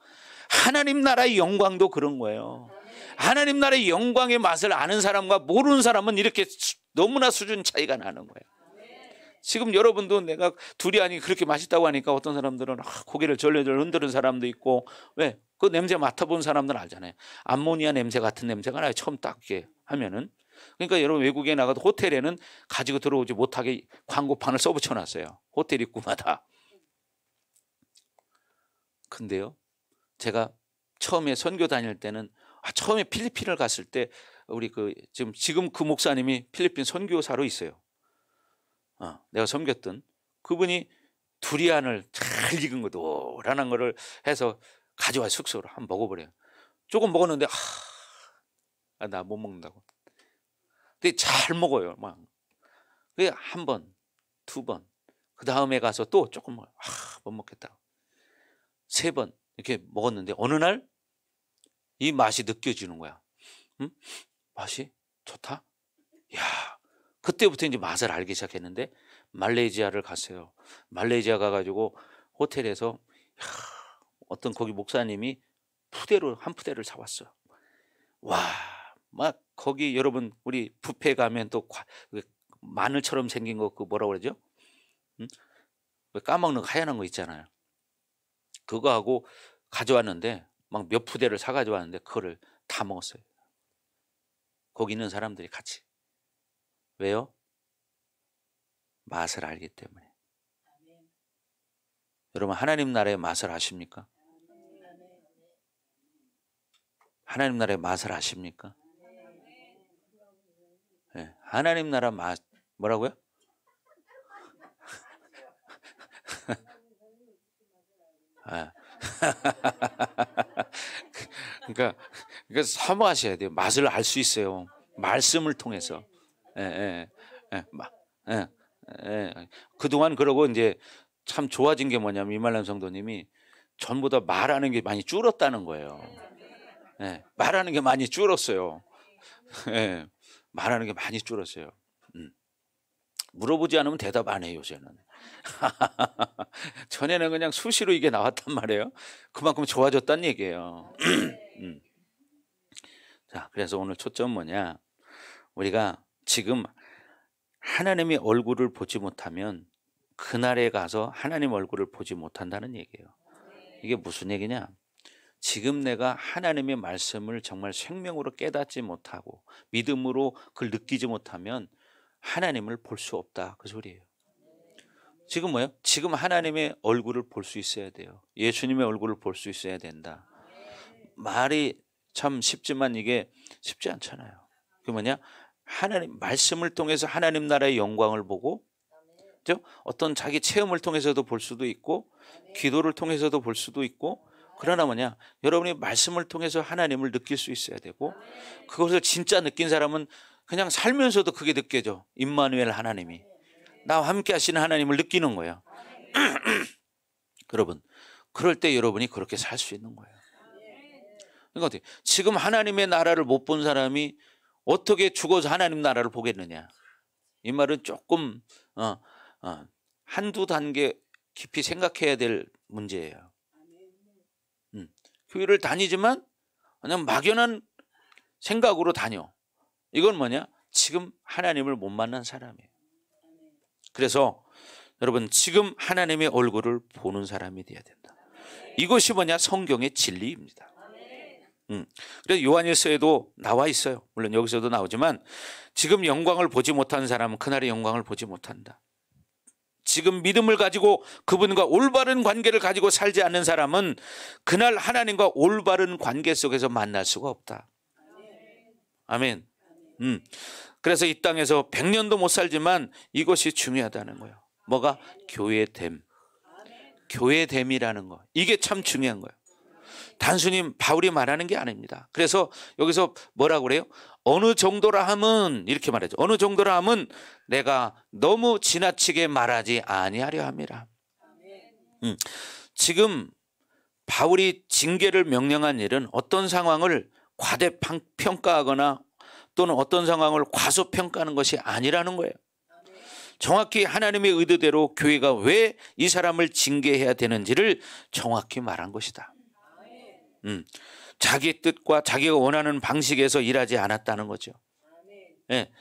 S1: 하나님 나라의 영광도 그런 거예요. 하나님 나라의 영광의 맛을 아는 사람과 모르는 사람은 이렇게 너무나 수준 차이가 나는 거예요. 지금 여러분도 내가 두리안이 그렇게 맛있다고 하니까 어떤 사람들은 고개를 절레절레 흔드는 사람도 있고, 왜? 그 냄새 맡아본 사람들은 알잖아요. 암모니아 냄새 같은 냄새가 나요. 처음 딱 이렇게 하면은. 그러니까 여러분 외국에 나가도 호텔에는 가지고 들어오지 못하게 광고판을 써붙여놨어요. 호텔 입구마다. 근데요, 제가 처음에 선교 다닐 때는 처음에 필리핀을 갔을 때 우리 지금 그 목사님이 필리핀 선교사로 있어요. 내가 섬겼던 그분이 두리안을 잘 익은 거 노란한 거를 해서 가져와 숙소로 한번 먹어보래요. 조금 먹었는데 나 못 먹는다고. 근데 잘 먹어요. 막. 그게 한 번, 두 번, 그 다음에 가서 또 조금 못 먹겠다. 세 번 이렇게 먹었는데 어느 날 이 맛이 느껴지는 거야. 맛이 좋다. 야, 그때부터 이제 맛을 알기 시작했는데 말레이시아를 갔어요. 말레이시아 가가지고 호텔에서 어떤 거기 목사님이 한 푸대를 사왔어. 와, 막 거기 여러분 우리 뷔페 가면 또 마늘처럼 생긴 거 그 뭐라고 그러죠? 까먹는 하얀 거 있잖아요. 그거 하고 가져왔는데 막 몇 푸대를 사 가져왔는데 그거를 다 먹었어요. 거기 있는 사람들이 같이. 왜요? 맛을 알기 때문에. 여러분 하나님 나라의 맛을 아십니까? 하나님 나라의 맛을 아십니까? 네, 하나님 나라 맛 뭐라고요? 그러니까 사모하셔야 돼요. 맛을 알 수 있어요. 말씀을 통해서. 그동안 그러고 이제 참 좋아진 게 뭐냐면 이말람 성도님이 전보다 말하는 게 많이 줄었다는 거예요. 말하는 게 많이 줄었어요. 말하는 게 많이 줄었어요. 물어보지 않으면 대답 안 해요, 요새는. 전에는 그냥 수시로 이게 나왔단 말이에요. 그만큼 좋아졌다는 얘기예요. 자, 그래서 오늘 초점은 뭐냐? 우리가 지금 하나님의 얼굴을 보지 못하면 그날에 가서 하나님 얼굴을 보지 못한다는 얘기예요. 이게 무슨 얘기냐? 지금 내가 하나님의 말씀을 정말 생명으로 깨닫지 못하고 믿음으로 그걸 느끼지 못하면 하나님을 볼 수 없다, 그 소리예요. 지금 뭐예요? 지금 하나님의 얼굴을 볼 수 있어야 돼요. 예수님의 얼굴을 볼 수 있어야 된다. 말이 참 쉽지만 이게 쉽지 않잖아요. 그게 뭐냐? 하나님 말씀을 통해서 하나님 나라의 영광을 보고, 그죠? 어떤 자기 체험을 통해서도 볼 수도 있고, 기도를 통해서도 볼 수도 있고, 그러나 뭐냐? 여러분이 말씀을 통해서 하나님을 느낄 수 있어야 되고, 그것을 진짜 느낀 사람은 그냥 살면서도 그게 느껴져. 임마누엘 하나님이 나와 함께 하시는 하나님을 느끼는 거예요. 여러분, 그럴 때 여러분이 그렇게 살 수 있는 거예요. 그러니까 어떻게, 지금 하나님의 나라를 못 본 사람이 어떻게 죽어서 하나님 나라를 보겠느냐? 이 말은 조금 한두 단계 깊이 생각해야 될 문제예요. 교회를 다니지만 그냥 막연한 생각으로 다녀. 이건 뭐냐? 지금 하나님을 못 만난 사람이에요. 그래서 여러분, 지금 하나님의 얼굴을 보는 사람이 돼야 된다. 이것이 뭐냐? 성경의 진리입니다. 그래서 요한일서에도 나와 있어요. 물론 여기서도 나오지만 지금 영광을 보지 못한 사람은 그날의 영광을 보지 못한다. 지금 믿음을 가지고 그분과 올바른 관계를 가지고 살지 않는 사람은 그날 하나님과 올바른 관계 속에서 만날 수가 없다. 아멘. 그래서 이 땅에서 100년도 못 살지만 이것이 중요하다는 거예요. 뭐가? 교회됨. 교회됨이라는 거. 이게 참 중요한 거예요. 단순히 바울이 말하는 게 아닙니다. 그래서 여기서 뭐라고 그래요? 어느 정도라 함은, 이렇게 말하죠. 어느 정도라 함은 내가 너무 지나치게 말하지 아니하려 함이라. 지금 바울이 징계를 명령한 일은 어떤 상황을 과대평가하거나 또는 어떤 상황을 과소평가하는 것이 아니라는 거예요. 정확히 하나님의 의도대로 교회가 왜 이 사람을 징계해야 되는지를 정확히 말한 것이다. 자기 뜻과 자기가 원하는 방식에서 일하지 않았다는 거죠. 네.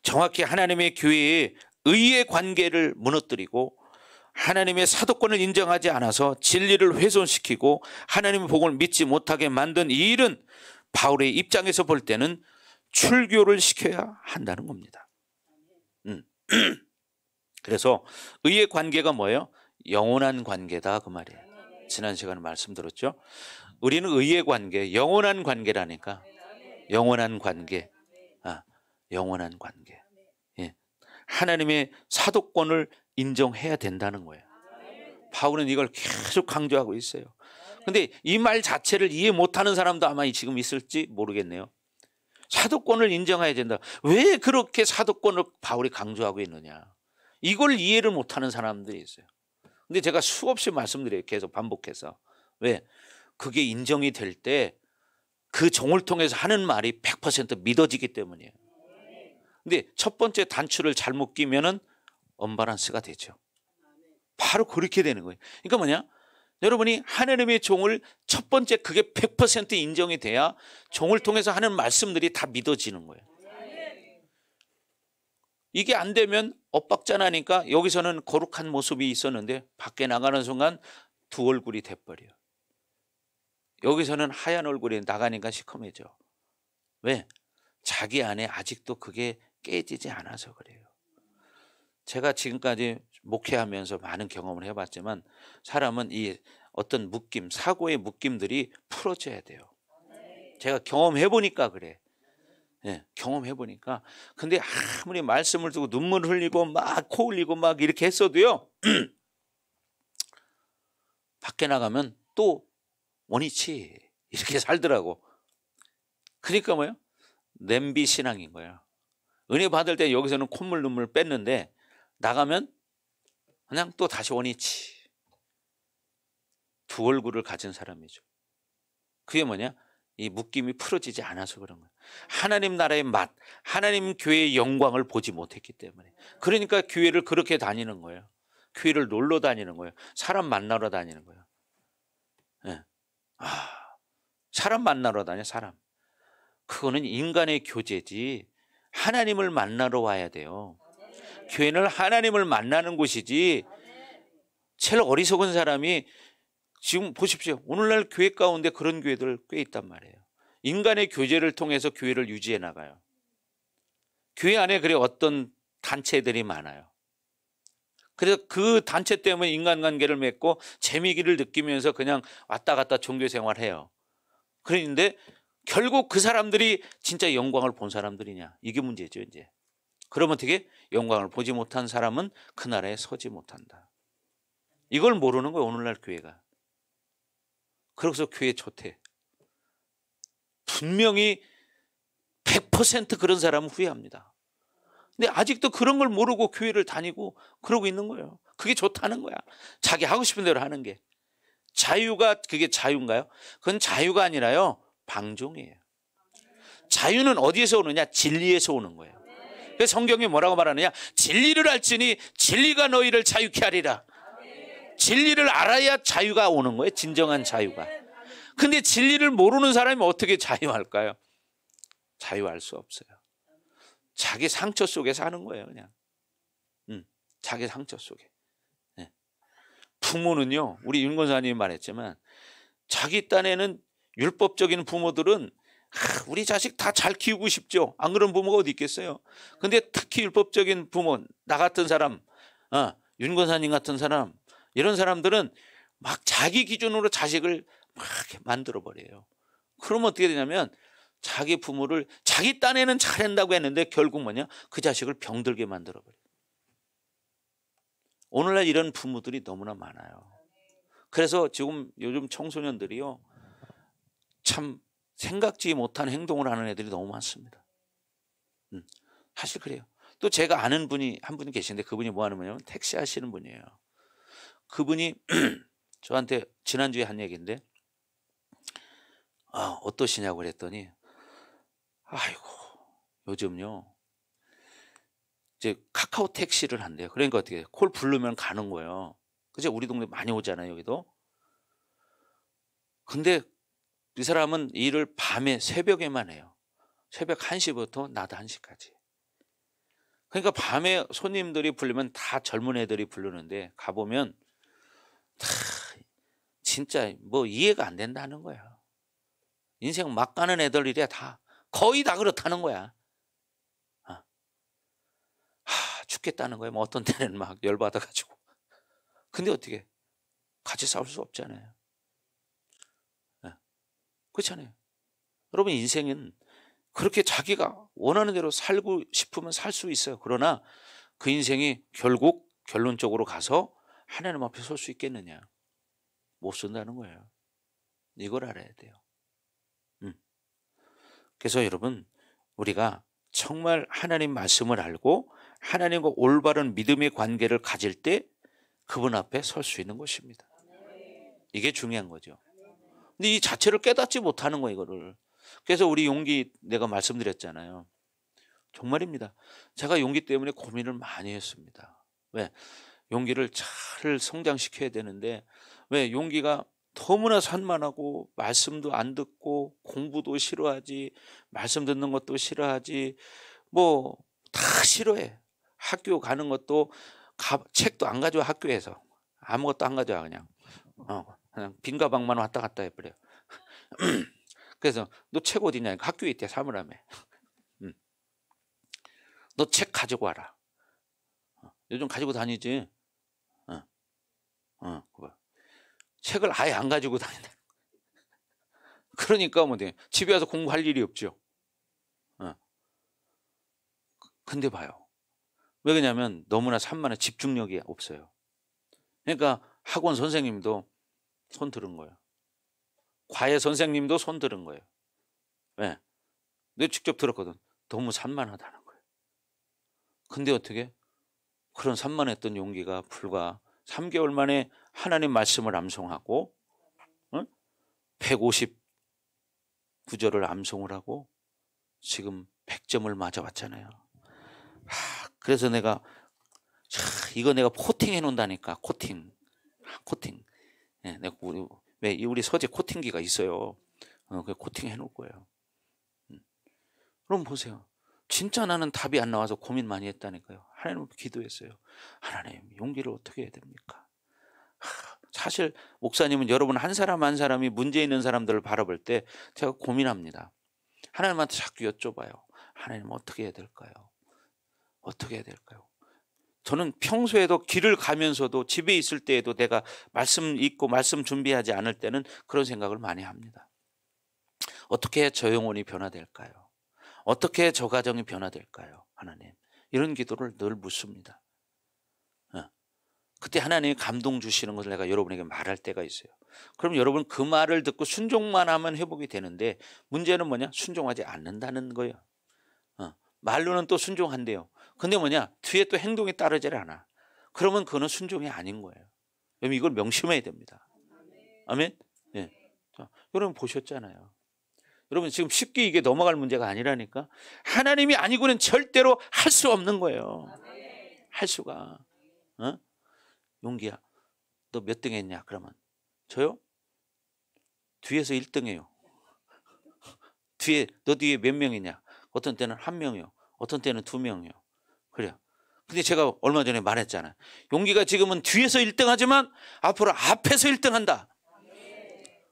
S1: 정확히 하나님의 교회의 의의 관계를 무너뜨리고 하나님의 사도권을 인정하지 않아서 진리를 훼손시키고 하나님의 복음을 믿지 못하게 만든 이 일은 바울의 입장에서 볼 때는 출교를 시켜야 한다는 겁니다. 그래서 의의 관계가 뭐예요? 영원한 관계다, 그 말이에요. 지난 시간에 말씀드렸죠. 우리는 의의 관계, 영원한 관계라니까. 영원한 관계. 영원한 관계. 예. 하나님의 사도권을 인정해야 된다는 거예요. 바울은 이걸 계속 강조하고 있어요. 근데 이 말 자체를 이해 못하는 사람도 아마 지금 있을지 모르겠네요. 사도권을 인정해야 된다. 왜 그렇게 사도권을 바울이 강조하고 있느냐? 이걸 이해를 못하는 사람들이 있어요. 근데 제가 수없이 말씀드려요. 계속 반복해서. 왜? 그게 인정이 될 때 그 종을 통해서 하는 말이 100% 믿어지기 때문이에요. 근데 첫 번째 단추를 잘못 끼면은 언밸런스가 되죠. 바로 그렇게 되는 거예요. 그러니까 뭐냐? 여러분이 하나님의 종을 첫 번째 그게 100% 인정이 돼야 종을 통해서 하는 말씀들이 다 믿어지는 거예요. 이게 안 되면 엇박자 나니까 여기서는 거룩한 모습이 있었는데 밖에 나가는 순간 두 얼굴이 돼버려요. 여기서는 하얀 얼굴이 나가니까 시커매져. 왜? 자기 안에 아직도 그게 깨지지 않아서 그래요. 제가 지금까지 목회하면서 많은 경험을 해봤지만 사람은 이 어떤 묶임, 사고의 묶임들이 풀어져야 돼요. 제가 경험해보니까 그래. 네, 경험해보니까. 근데 아무리 말씀을 듣고 눈물 흘리고 막 코 흘리고 막 이렇게 했어도요. 밖에 나가면 또 원위치 이렇게 살더라고. 그러니까 뭐예요? 냄비 신앙인 거예요. 은혜 받을 때 여기서는 콧물 눈물 뺐는데 나가면 그냥 또 다시 원위치. 두 얼굴을 가진 사람이죠. 그게 뭐냐? 이 묶임이 풀어지지 않아서 그런 거예요. 하나님 나라의 맛, 하나님 교회의 영광을 보지 못했기 때문에. 그러니까 교회를 그렇게 다니는 거예요. 교회를 놀러 다니는 거예요. 사람 만나러 다니는 거예요. 네. 사람 만나러 다녀, 사람. 그거는 인간의 교제지 하나님을 만나러 와야 돼요. 교회는 하나님을 만나는 곳이지. 제일 어리석은 사람이 지금 보십시오. 오늘날 교회 가운데 그런 교회들 꽤 있단 말이에요. 인간의 교제를 통해서 교회를 유지해 나가요. 교회 안에 그래 어떤 단체들이 많아요. 그래서 그 단체 때문에 인간관계를 맺고 재미기를 느끼면서 그냥 왔다 갔다 종교 생활해요. 그런데 결국 그 사람들이 진짜 영광을 본 사람들이냐, 이게 문제죠 이제. 그러면 어떻게? 영광을 보지 못한 사람은 그 나라에 서지 못한다. 이걸 모르는 거예요 오늘날 교회가. 그래서 교회 좋대. 분명히 100% 그런 사람은 후회합니다. 근데 아직도 그런 걸 모르고 교회를 다니고 그러고 있는 거예요. 그게 좋다는 거야. 자기 하고 싶은 대로 하는 게. 자유가 그게 자유인가요? 그건 자유가 아니라요, 방종이에요. 자유는 어디에서 오느냐? 진리에서 오는 거예요. 그래서 성경이 뭐라고 말하느냐? 진리를 알지니 진리가 너희를 자유케 하리라. 진리를 알아야 자유가 오는 거예요. 진정한 자유가. 근데 진리를 모르는 사람이 어떻게 자유할까요? 자유할 수 없어요. 자기 상처 속에 사는 거예요 그냥. 자기 상처 속에. 네. 부모는요, 우리 윤 권사님이 말했지만 자기 딴에는 율법적인 부모들은 우리 자식 다 잘 키우고 싶죠. 안 그런 부모가 어디 있겠어요. 근데 특히 율법적인 부모, 나 같은 사람, 윤 권사님 같은 사람, 이런 사람들은 막 자기 기준으로 자식을 막 만들어 버려요. 그러면 어떻게 되냐면 자기 부모를 자기 딴에는 잘한다고 했는데 결국 뭐냐? 그 자식을 병들게 만들어 버려요. 오늘날 이런 부모들이 너무나 많아요. 그래서 지금 요즘 청소년들이요, 참 생각지 못한 행동을 하는 애들이 너무 많습니다. 사실 그래요. 또 제가 아는 분이 한 분이 계신데 그분이 뭐 하는 분이냐면 택시 하시는 분이에요. 그분이 저한테 지난주에 한 얘기인데 어떠시냐고 그랬더니 아이고 요즘요 이제 카카오 택시를 한대요. 그러니까 어떻게 해요? 콜 부르면 가는 거예요. 그죠? 우리 동네 많이 오잖아요 여기도. 근데 이 사람은 일을 밤에 새벽에만 해요. 새벽 1시부터 낮 1시까지. 그러니까 밤에 손님들이 부르면 다 젊은 애들이 부르는데 가보면 다 진짜 뭐 이해가 안 된다는 거야. 인생 막 가는 애들이래 다. 거의 다 그렇다는 거야. 죽겠다는 거예요. 뭐 어떤 때는 막 열받아가지고. 근데 어떻게 같이 싸울 수 없잖아요. 그렇잖아요. 여러분 인생은 그렇게 자기가 원하는 대로 살고 싶으면 살 수 있어요. 그러나 그 인생이 결국 결론적으로 가서 하나님 앞에 설 수 있겠느냐? 못 쓴다는 거예요. 이걸 알아야 돼요. 그래서 여러분 우리가 정말 하나님 말씀을 알고 하나님과 올바른 믿음의 관계를 가질 때 그분 앞에 설 수 있는 것입니다. 이게 중요한 거죠. 근데 이 자체를 깨닫지 못하는 거예요 이거를. 그래서 우리 용기 내가 말씀드렸잖아요. 정말입니다. 제가 용기 때문에 고민을 많이 했습니다. 왜? 용기를 잘 성장시켜야 되는데 왜? 용기가 너무나 산만하고 말씀도 안 듣고 공부도 싫어하지, 말씀 듣는 것도 싫어하지, 뭐 다 싫어해. 학교 가는 것도 책도 안 가져와. 학교에서 아무것도 안 가져와. 그냥 빈 가방만 왔다 갔다 해버려. 그래서 너 책 어디냐? 학교에 있대. 사물함에. 너 책 가지고 와라. 요즘 가지고 다니지. 책을 아예 안 가지고 다닌다. 그러니까 뭐 집에 와서 공부할 일이 없죠. 근데 봐요. 왜 그러냐면 너무나 산만해. 집중력이 없어요. 그러니까 학원 선생님도 손 들은 거예요. 과외 선생님도 손 들은 거예요. 왜? 내가 직접 들었거든. 너무 산만하다는 거예요. 근데 어떻게? 그런 산만했던 용기가 불과 3개월 만에 하나님 말씀을 암송하고 159절을 암송을 하고 지금 100점을 맞아왔잖아요. 그래서 내가 이거 내가 코팅해 놓는다니까. 코팅. 내가 우리 서재 코팅기가 있어요. 그 코팅해 놓을 거예요. 그럼 보세요. 진짜 나는 답이 안 나와서 고민 많이 했다니까요. 하나님 앞에 기도했어요. 하나님, 용기를 어떻게 해야 됩니까? 사실 목사님은 여러분 한 사람 한 사람이 문제 있는 사람들을 바라볼 때 제가 고민합니다. 하나님한테 자꾸 여쭤봐요. 하나님 어떻게 해야 될까요? 어떻게 해야 될까요? 저는 평소에도 길을 가면서도 집에 있을 때에도 내가 말씀 읽고 말씀 준비하지 않을 때는 그런 생각을 많이 합니다. 어떻게 해야 저 영혼이 변화될까요? 어떻게 해야 저 가정이 변화될까요? 하나님, 이런 기도를 늘 묻습니다. 그때 하나님이 감동 주시는 것을 내가 여러분에게 말할 때가 있어요. 그럼 여러분 그 말을 듣고 순종만 하면 회복이 되는데, 문제는 뭐냐? 순종하지 않는다는 거예요. 말로는 또 순종한대요. 근데 뭐냐? 뒤에 또 행동이 따르질 않아. 그러면 그거는 순종이 아닌 거예요. 여러분 이걸 명심해야 됩니다. 아멘? 네. 자, 여러분 보셨잖아요. 여러분 지금 쉽게 이게 넘어갈 문제가 아니라니까. 하나님이 아니고는 절대로 할 수 없는 거예요. 할 수가. 용기야, 너 몇 등 했냐? 그러면 저요? 뒤에서 1등이에요. 너 뒤에 몇 명이냐? 어떤 때는 1명이요. 어떤 때는 2명이요. 그래요. 근데 제가 얼마 전에 말했잖아요. 용기가 지금은 뒤에서 1등 하지만 앞으로 앞에서 1등 한다.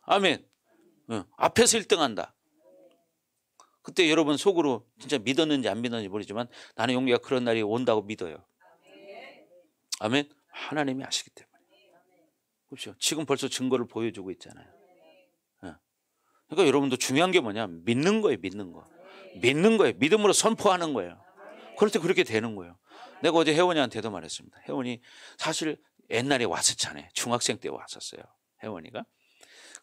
S1: 아멘. 앞에서 1등 한다. 그때 여러분 속으로 진짜 믿었는지 안 믿었는지 모르지만 나는 용기가 그런 날이 온다고 믿어요. 아멘. 하나님이 아시기 때문에. 그렇죠. 지금 벌써 증거를 보여주고 있잖아요. 그러니까 여러분도 중요한 게 뭐냐? 믿는 거예요. 믿는 거. 믿는 거예요. 믿음으로 선포하는 거예요. 그럴 때 그렇게 되는 거예요. 내가 어제 혜원이한테도 말했습니다. 혜원이 사실 옛날에 왔었잖아요. 중학생 때 왔었어요. 혜원이가.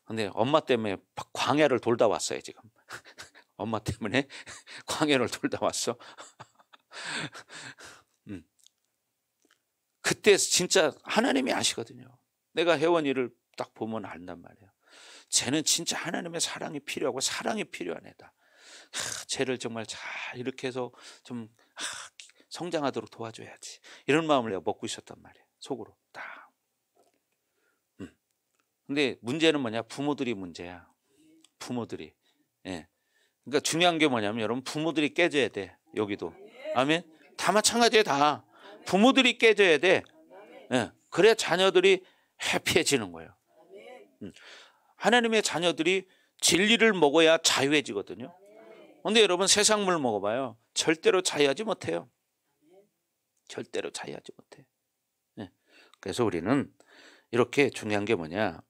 S1: 근데 엄마 때문에 광야를 돌다 왔어요. 지금. 엄마 때문에 광야를 돌다 왔어. 그때 진짜 하나님이 아시거든요. 내가 혜원이를 딱 보면 안단 말이에요. 쟤는 진짜 하나님의 사랑이 필요하고 사랑이 필요한 애다. 쟤를 정말 잘 이렇게 해서 좀 성장하도록 도와줘야지. 이런 마음을 내가 먹고 있었단 말이에요. 속으로 딱. 근데 문제는 뭐냐? 부모들이 문제야. 부모들이. 예. 그러니까 중요한 게 뭐냐면 여러분 부모들이 깨져야 돼. 여기도. 아멘. 다 마찬가지예요. 다. 부모들이 깨져야 돼. 예. 그래야 자녀들이 해피해지는 거예요. 하나님의 자녀들이 진리를 먹어야 자유해지거든요. 그런데 여러분 세상물 먹어봐요. 절대로 자유하지 못해요. 절대로 자유하지 못해. 예. 그래서 우리는 이렇게 중요한 게 뭐냐?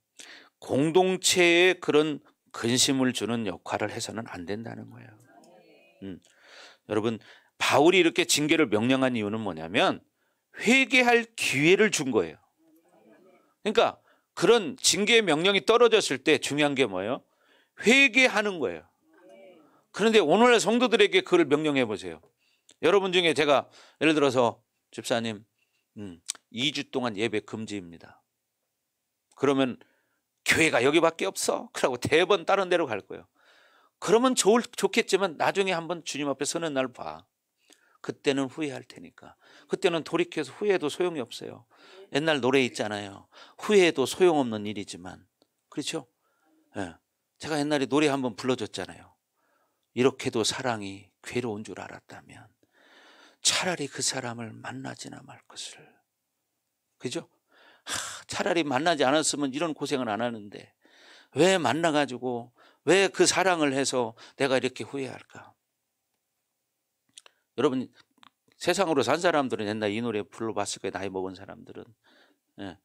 S1: 공동체에 그런 근심을 주는 역할을 해서는 안 된다는 거예요. 여러분 바울이 이렇게 징계를 명령한 이유는 뭐냐면 회개할 기회를 준 거예요. 그러니까 그런 징계의 명령이 떨어졌을 때 중요한 게 뭐예요? 회개하는 거예요. 그런데 오늘날 성도들에게 그걸 명령해 보세요. 여러분 중에 제가 예를 들어서 집사님 2주 동안 예배 금지입니다. 그러면 교회가 여기밖에 없어. 그러고 대번 다른 데로 갈 거예요. 그러면 좋겠지만 나중에 한번 주님 앞에 서는 날 봐. 그때는 후회할 테니까. 그때는 돌이켜서 후회해도 소용이 없어요. 옛날 노래 있잖아요. 후회해도 소용없는 일이지만. 그렇죠? 네. 제가 옛날에 노래 한번 불러줬잖아요. 이렇게도 사랑이 괴로운 줄 알았다면 차라리 그 사람을 만나지나 말 것을. 그죠? 차라리 만나지 않았으면 이런 고생을 안 하는데 왜 만나가지고 왜 그 사랑을 해서 내가 이렇게 후회할까? 여러분 세상으로 산 사람들은 옛날 이 노래 불러봤을 거예요. 나이 먹은 사람들은. 예.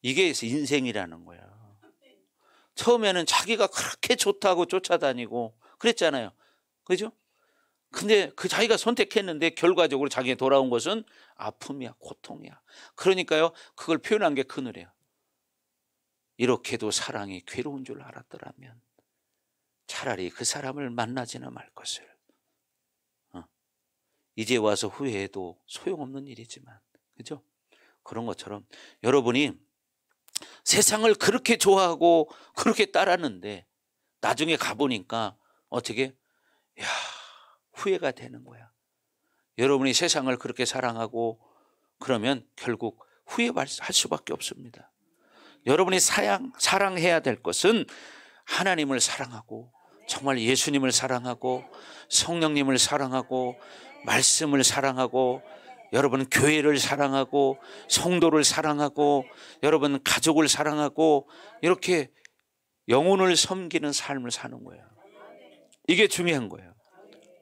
S1: 이게 인생이라는 거야. 처음에는 자기가 그렇게 좋다고 쫓아다니고 그랬잖아요. 그죠? 근데 그 자기가 선택했는데 결과적으로 자기가 돌아온 것은 아픔이야, 고통이야. 그러니까요, 그걸 표현한 게 그 노래예요. 이렇게도 사랑이 괴로운 줄 알았더라면 차라리 그 사람을 만나지나 말 것을. 이제 와서 후회해도 소용없는 일이지만, 그죠? 그런 것처럼 여러분이 세상을 그렇게 좋아하고 그렇게 따랐는데 나중에 가보니까 어떻게? 야, 후회가 되는 거야. 여러분이 세상을 그렇게 사랑하고 그러면 결국 후회할 수밖에 없습니다. 여러분이 사랑해야 될 것은 하나님을 사랑하고 정말 예수님을 사랑하고 성령님을 사랑하고 말씀을 사랑하고 여러분 교회를 사랑하고 성도를 사랑하고 여러분 가족을 사랑하고 이렇게 영혼을 섬기는 삶을 사는 거예요. 이게 중요한 거예요.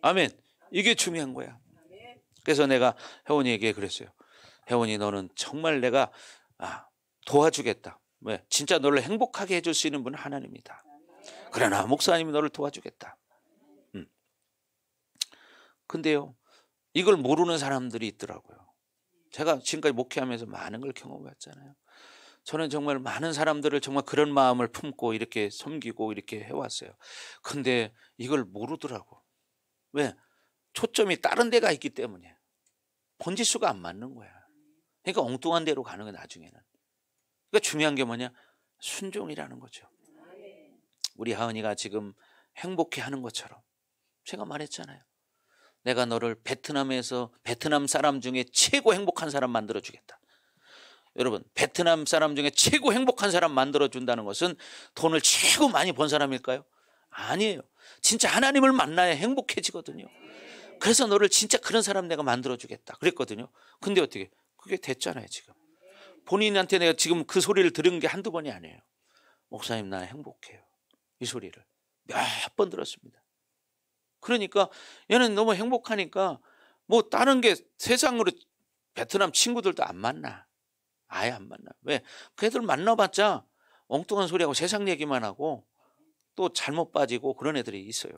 S1: 아멘. 이게 중요한 거야. 그래서 내가 혜원이에게 그랬어요. 혜원이, 너는 정말 내가 도와주겠다. 왜? 진짜 너를 행복하게 해줄 수 있는 분은 하나님이다. 그러나 목사님이 너를 도와주겠다. 근데요, 이걸 모르는 사람들이 있더라고요. 제가 지금까지 목회하면서 많은 걸 경험했잖아요. 저는 정말 많은 사람들을 정말 그런 마음을 품고 이렇게 섬기고 이렇게 해왔어요. 근데 이걸 모르더라고. 왜? 초점이 다른 데가 있기 때문에 번지수가 안 맞는 거야. 그러니까 엉뚱한 데로 가는 거야, 나중에는. 그러니까 중요한 게 뭐냐? 순종이라는 거죠. 우리 하은이가 지금 행복해하는 것처럼 제가 말했잖아요. 내가 너를 베트남 사람 중에 최고 행복한 사람 만들어주겠다. 여러분, 베트남 사람 중에 최고 행복한 사람 만들어준다는 것은 돈을 최고 많이 번 사람일까요? 아니에요. 진짜 하나님을 만나야 행복해지거든요. 그래서 너를 진짜 그런 사람 내가 만들어주겠다 그랬거든요. 근데 어떻게? 그게 됐잖아요. 지금 본인한테 내가 지금 그 소리를 들은 게 한두 번이 아니에요. 목사님, 나 행복해요. 이 소리를 몇 번 들었습니다. 그러니까 얘는 너무 행복하니까 뭐 다른 게 세상으로 베트남 친구들도 안 만나. 아예 안 만나. 왜? 그 애들 만나봤자 엉뚱한 소리하고 세상 얘기만 하고 또 잘못 빠지고 그런 애들이 있어요.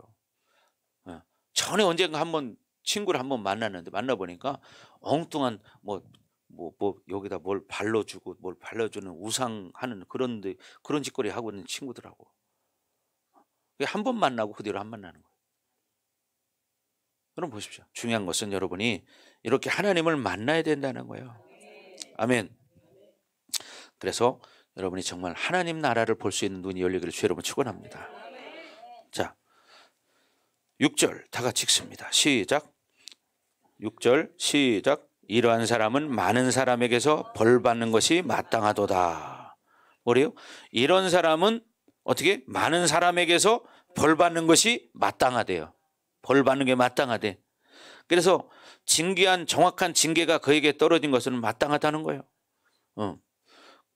S1: 전에 언젠가 한번 친구를 한번 만났는데 만나보니까 엉뚱한 뭐 여기다 뭘 발라주고 뭘 발라주는 우상하는 그런 짓거리 하고 있는 친구들하고 한 번 만나고 그 뒤로 안 만나는 거예요. 여러분 보십시오. 중요한 것은 여러분이 이렇게 하나님을 만나야 된다는 거예요. 아멘. 그래서 여러분이 정말 하나님 나라를 볼 수 있는 눈이 열리기를 주 여러분 축원합니다. 자, 6절 다 같이 읽습니다. 시작. 6절 시작. 이러한 사람은 많은 사람에게서 벌 받는 것이 마땅하도다. 뭐래요? 이런 사람은 어떻게? 많은 사람에게서 벌 받는 것이 마땅하대요. 벌 받는 게 마땅하대. 그래서 징계한 정확한 징계가 그에게 떨어진 것은 마땅하다는 거예요.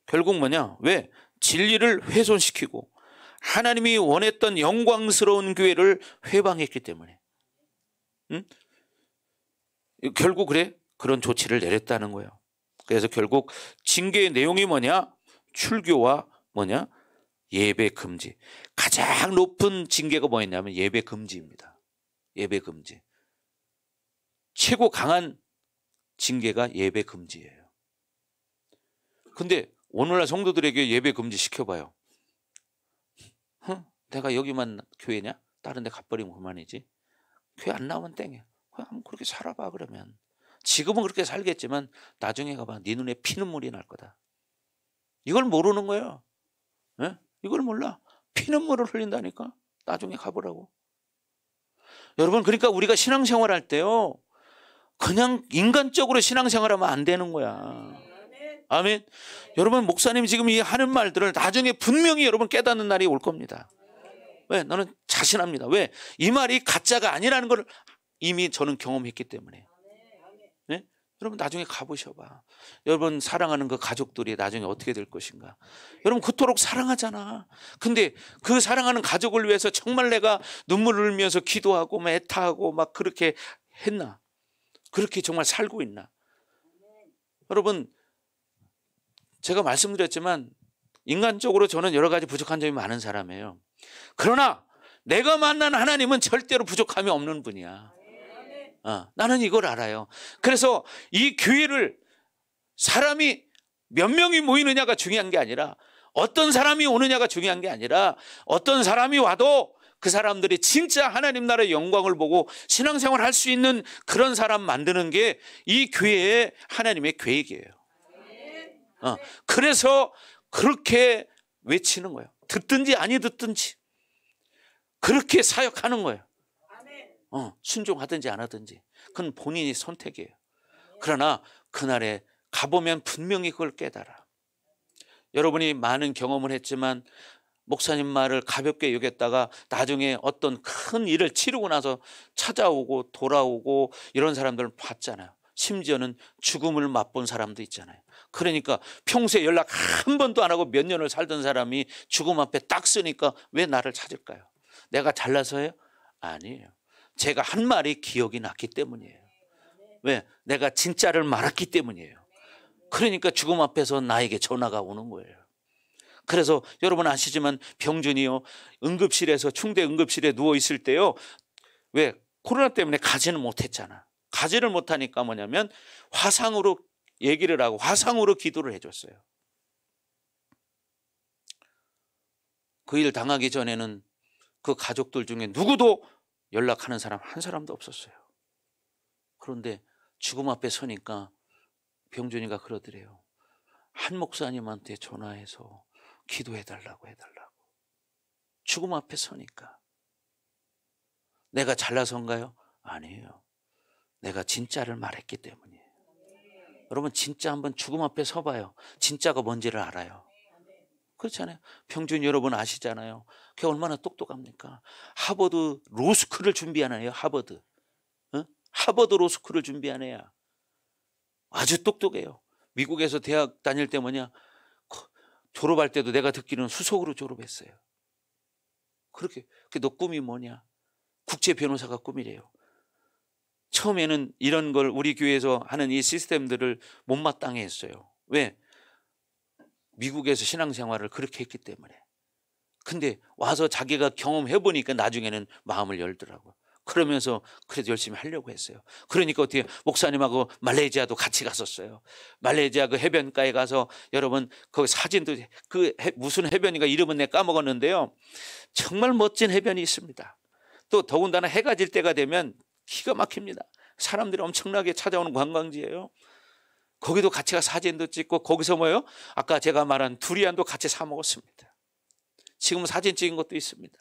S1: 결국 뭐냐? 왜? 진리를 훼손시키고 하나님이 원했던 영광스러운 교회를 회방했기 때문에. 결국 그래? 그런 조치를 내렸다는 거예요. 그래서 결국 징계의 내용이 뭐냐? 출교와 뭐냐? 예배 금지. 가장 높은 징계가 뭐였냐면 예배 금지입니다. 예배 금지. 최고 강한 징계가 예배 금지예요. 근데 오늘날 성도들에게 예배 금지 시켜봐요. 내가 여기만 교회냐? 다른 데 가버리면 그만이지. 교회 안 나오면 땡이야. 한번 그렇게 살아봐. 그러면 지금은 그렇게 살겠지만 나중에 가봐. 네 눈에 피눈물이 날 거다. 이걸 모르는 거예요. 네? 이걸 몰라. 피눈물을 흘린다니까. 나중에 가보라고. 여러분, 그러니까 우리가 신앙생활할 때요, 그냥 인간적으로 신앙생활하면 안 되는 거야. 아멘. 여러분, 목사님 지금 이 하는 말들을 나중에 분명히 여러분 깨닫는 날이 올 겁니다. 왜? 나는 자신합니다. 왜? 이 말이 가짜가 아니라는 걸 이미 저는 경험했기 때문에. 네? 여러분 나중에 가보셔봐. 여러분 사랑하는 그 가족들이 나중에 어떻게 될 것인가. 여러분 그토록 사랑하잖아. 근데 그 사랑하는 가족을 위해서 정말 내가 눈물을 흘리면서 기도하고 막 애타하고 막 그렇게 했나? 그렇게 정말 살고 있나? 여러분 제가 말씀드렸지만 인간적으로 저는 여러 가지 부족한 점이 많은 사람이에요. 그러나 내가 만난 하나님은 절대로 부족함이 없는 분이야. 나는 이걸 알아요. 그래서 이 교회를 사람이 몇 명이 모이느냐가 중요한 게 아니라 어떤 사람이 오느냐가 중요한 게 아니라 어떤 사람이 와도 그 사람들이 진짜 하나님 나라의 영광을 보고 신앙생활 할 수 있는 그런 사람 만드는 게 이 교회의 하나님의 계획이에요. 그래서 그렇게 외치는 거예요. 듣든지 아니 듣든지 그렇게 사역하는 거예요. 순종하든지 안 하든지 그건 본인이 선택이에요. 그러나 그날에 가보면 분명히 그걸 깨달아. 여러분이 많은 경험을 했지만 목사님 말을 가볍게 여겼다가 나중에 어떤 큰 일을 치르고 나서 찾아오고 돌아오고 이런 사람들을 봤잖아요. 심지어는 죽음을 맛본 사람도 있잖아요. 그러니까 평소에 연락 한 번도 안 하고 몇 년을 살던 사람이 죽음 앞에 딱 쓰니까 왜 나를 찾을까요? 내가 잘나서요? 아니에요. 제가 한 말이 기억이 났기 때문이에요. 왜? 내가 진짜를 말했기 때문이에요. 그러니까 죽음 앞에서 나에게 전화가 오는 거예요. 그래서 여러분 아시지만 병준이요, 응급실에서 충대 응급실에 누워 있을 때요, 왜? 코로나 때문에 가지는 못했잖아. 가지를 못하니까 뭐냐면 화상으로 얘기를 하고 화상으로 기도를 해줬어요. 그 일 당하기 전에는 그 가족들 중에 누구도 연락하는 사람 한 사람도 없었어요. 그런데 죽음 앞에 서니까 병준이가 그러더래요. 한 목사님한테 전화해서 기도해달라고 해달라고. 죽음 앞에 서니까. 내가 잘나서인가요? 아니에요. 내가 진짜를 말했기 때문이에요. 여러분 진짜 한번 죽음 앞에 서봐요. 진짜가 뭔지를 알아요. 그렇잖아요. 병준 여러분 아시잖아요. 그게 얼마나 똑똑합니까? 하버드 로스쿨을 준비하는 애요. 하버드. 어? 하버드 로스쿨을 준비한 애야. 아주 똑똑해요. 미국에서 대학 다닐 때 뭐냐, 졸업할 때도 내가 듣기로는 수석으로 졸업했어요. 그렇게 너 꿈이 뭐냐? 국제 변호사가 꿈이래요. 처음에는 이런 걸 우리 교회에서 하는 이 시스템들을 못마땅해 했어요. 왜? 미국에서 신앙생활을 그렇게 했기 때문에. 근데 와서 자기가 경험해보니까 나중에는 마음을 열더라고요. 그러면서 그래도 열심히 하려고 했어요. 그러니까 어떻게 목사님하고 말레이시아도 같이 갔었어요. 말레이시아 그 해변가에 가서 여러분 그 사진도 무슨 해변인가 이름은 내가 까먹었는데요. 정말 멋진 해변이 있습니다. 또 더군다나 해가 질 때가 되면 기가 막힙니다. 사람들이 엄청나게 찾아오는 관광지예요. 거기도 같이 가 사진도 찍고 거기서 뭐예요? 아까 제가 말한 두리안도 같이 사 먹었습니다. 지금 사진 찍은 것도 있습니다.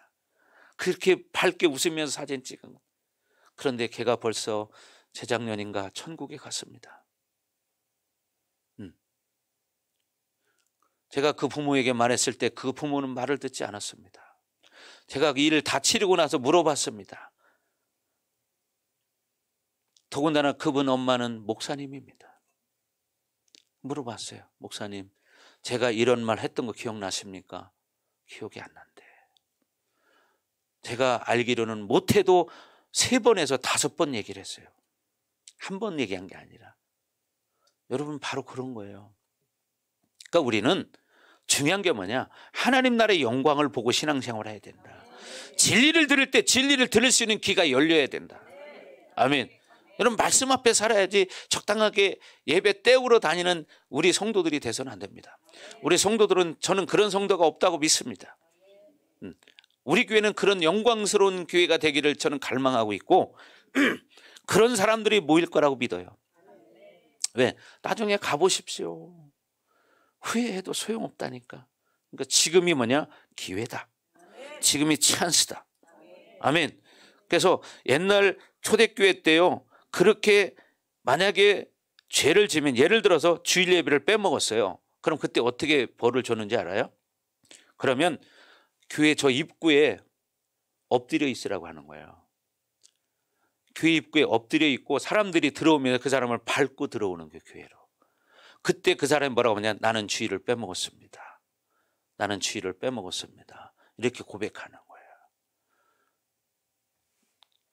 S1: 그렇게 밝게 웃으면서 사진 찍은 것. 그런데 걔가 벌써 재작년인가 천국에 갔습니다. 제가 그 부모에게 말했을 때 그 부모는 말을 듣지 않았습니다. 제가 그 일을 다 치르고 나서 물어봤습니다. 더군다나 그분 엄마는 목사님입니다. 물어봤어요. 목사님, 제가 이런 말 했던 거 기억나십니까? 기억이 안 난대. 제가 알기로는 못해도 3번에서 5번 얘기를 했어요. 한 번 얘기한 게 아니라. 여러분 바로 그런 거예요. 그러니까 우리는 중요한 게 뭐냐, 하나님 나라의 영광을 보고 신앙생활을 해야 된다. 진리를 들을 때 진리를 들을 수 있는 귀가 열려야 된다. 아멘. 여러분 말씀 앞에 살아야지 적당하게 예배 때우러 다니는 우리 성도들이 돼서는 안 됩니다. 우리 성도들은, 저는 그런 성도가 없다고 믿습니다. 우리 교회는 그런 영광스러운 교회가 되기를 저는 갈망하고 있고 그런 사람들이 모일 거라고 믿어요. 왜? 나중에 가보십시오. 후회해도 소용없다니까. 그러니까 지금이 뭐냐? 기회다. 지금이 찬스다. 아멘. 그래서 옛날 초대교회 때요, 그렇게 만약에 죄를 지면, 예를 들어서 주일 예배를 빼먹었어요. 그럼 그때 어떻게 벌을 줬는지 알아요? 그러면 교회 저 입구에 엎드려 있으라고 하는 거예요. 교회 입구에 엎드려 있고 사람들이 들어오면 그 사람을 밟고 들어오는 그 교회로. 그때 그 사람이 뭐라고 하냐? 나는 주일을 빼먹었습니다. 나는 주일을 빼먹었습니다. 이렇게 고백하는 거예요.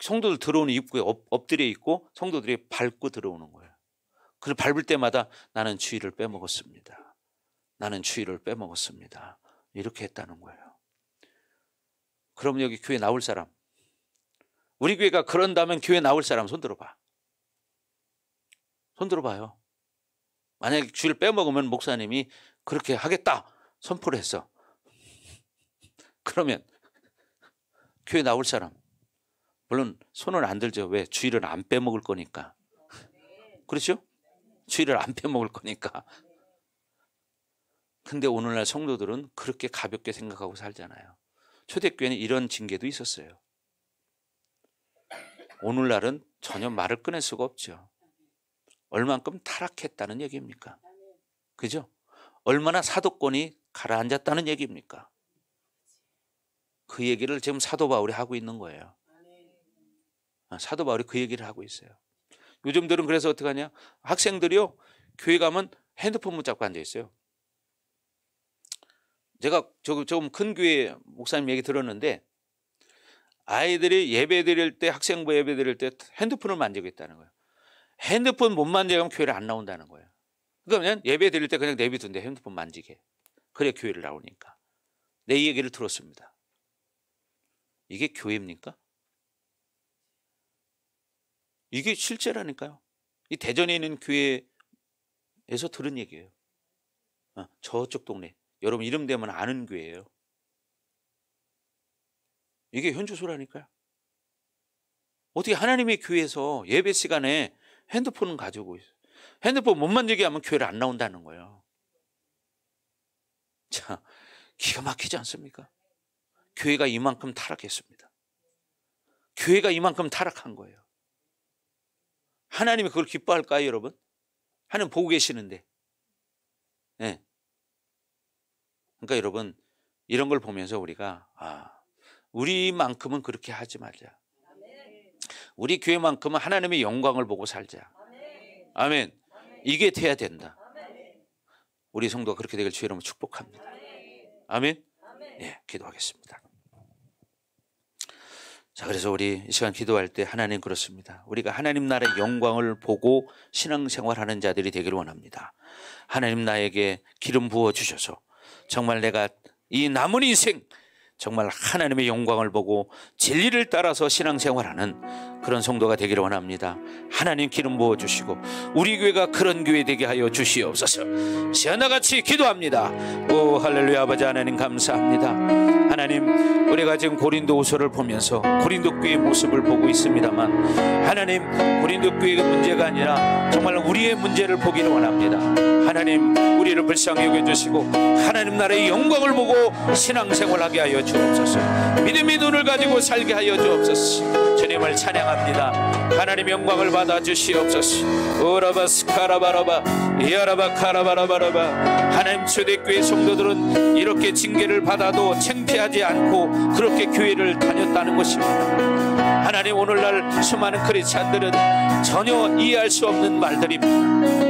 S1: 성도들 들어오는 입구에 엎드려 있고 성도들이 밟고 들어오는 거예요. 그걸 밟을 때마다 나는 주일을 빼먹었습니다. 나는 주일을 빼먹었습니다. 이렇게 했다는 거예요. 그럼 여기 교회 나올 사람, 우리 교회가 그런다면 교회 나올 사람 손 들어봐. 손 들어봐요. 만약에 주일 빼먹으면 목사님이 그렇게 하겠다 선포를 했어. 그러면 교회 나올 사람, 물론 손을 안 들죠. 왜? 주일을 안 빼먹을 거니까. 그렇죠? 주일을 안 빼먹을 거니까. 근데 오늘날 성도들은 그렇게 가볍게 생각하고 살잖아요. 초대교회는 이런 징계도 있었어요. 오늘날은 전혀 말을 꺼낼 수가 없죠. 얼만큼 타락했다는 얘기입니까? 그죠? 얼마나 사도권이 가라앉았다는 얘기입니까? 그 얘기를 지금 사도 바울이 하고 있는 거예요. 사도 바울이 그 얘기를 하고 있어요. 요즘들은 그래서 어떻게 하냐? 학생들이요, 교회 가면 핸드폰 붙잡고 앉아 있어요. 제가 좀 큰 교회 목사님 얘기 들었는데, 아이들이 예배 드릴 때, 학생부 예배 드릴 때 핸드폰을 만지고 있다는 거예요. 핸드폰 못 만지면 교회를 안 나온다는 거예요. 그러면 예배 드릴 때 그냥 내비둔대, 핸드폰 만지게. 그래 교회를 나오니까. 내 얘기를 들었습니다. 이게 교회입니까? 이게 실제라니까요. 이 대전에 있는 교회에서 들은 얘기예요. 저쪽 동네. 여러분 이름 되면 아는 교회예요. 이게 현주소라니까요. 어떻게 하나님의 교회에서 예배 시간에 핸드폰은 가지고 있어요. 핸드폰 못 만지게 하면 교회를 안 나온다는 거예요. 자, 기가 막히지 않습니까? 교회가 이만큼 타락했습니다. 교회가 이만큼 타락한 거예요. 하나님이 그걸 기뻐할까요, 여러분? 하나님 보고 계시는데. 네. 그러니까 여러분, 이런 걸 보면서 우리가 우리만큼은 그렇게 하지 말자. 우리 교회만큼은 하나님의 영광을 보고 살자. 아멘. 이게 돼야 된다. 우리 성도가 그렇게 되길 주의 이름으로 축복합니다. 아멘. 네, 기도하겠습니다. 자, 그래서 우리 이 시간 기도할 때 하나님 그렇습니다. 우리가 하나님 나라의 영광을 보고 신앙생활하는 자들이 되기를 원합니다. 하나님 나에게 기름 부어 주셔서 정말 내가 이 남은 인생 정말 하나님의 영광을 보고 진리를 따라서 신앙생활하는 그런 성도가 되기를 원합니다. 하나님 기름 부어주시고 우리 교회가 그런 교회 되게 하여 주시옵소서. 시아나같이 기도합니다. 오 할렐루야. 아버지 하나님 감사합니다. 하나님 우리가 지금 고린도후서를 보면서 고린도 교회의 모습을 보고 있습니다만 하나님 고린도 교회의 문제가 아니라 정말 우리의 문제를 보기를 원합니다. 하나님 우리를 불쌍히 여겨주시고 하나님 나라의 영광을 보고 신앙생활하게 하여 주옵소서. 믿음의 눈을 가지고 살게 하여 주옵소서. 주님을 찬양합니다. 하나님 영광을 받아 주시옵소서. 오라바스카라바라바 이아라바카라바라바라바. 하나님 초대교회 성도들은 이렇게 징계를 받아도 창피하지 않고 그렇게 교회를 다녔다는 것입니다. 하나님 오늘날 수많은 크리스찬들은 전혀 이해할 수 없는 말들입니다.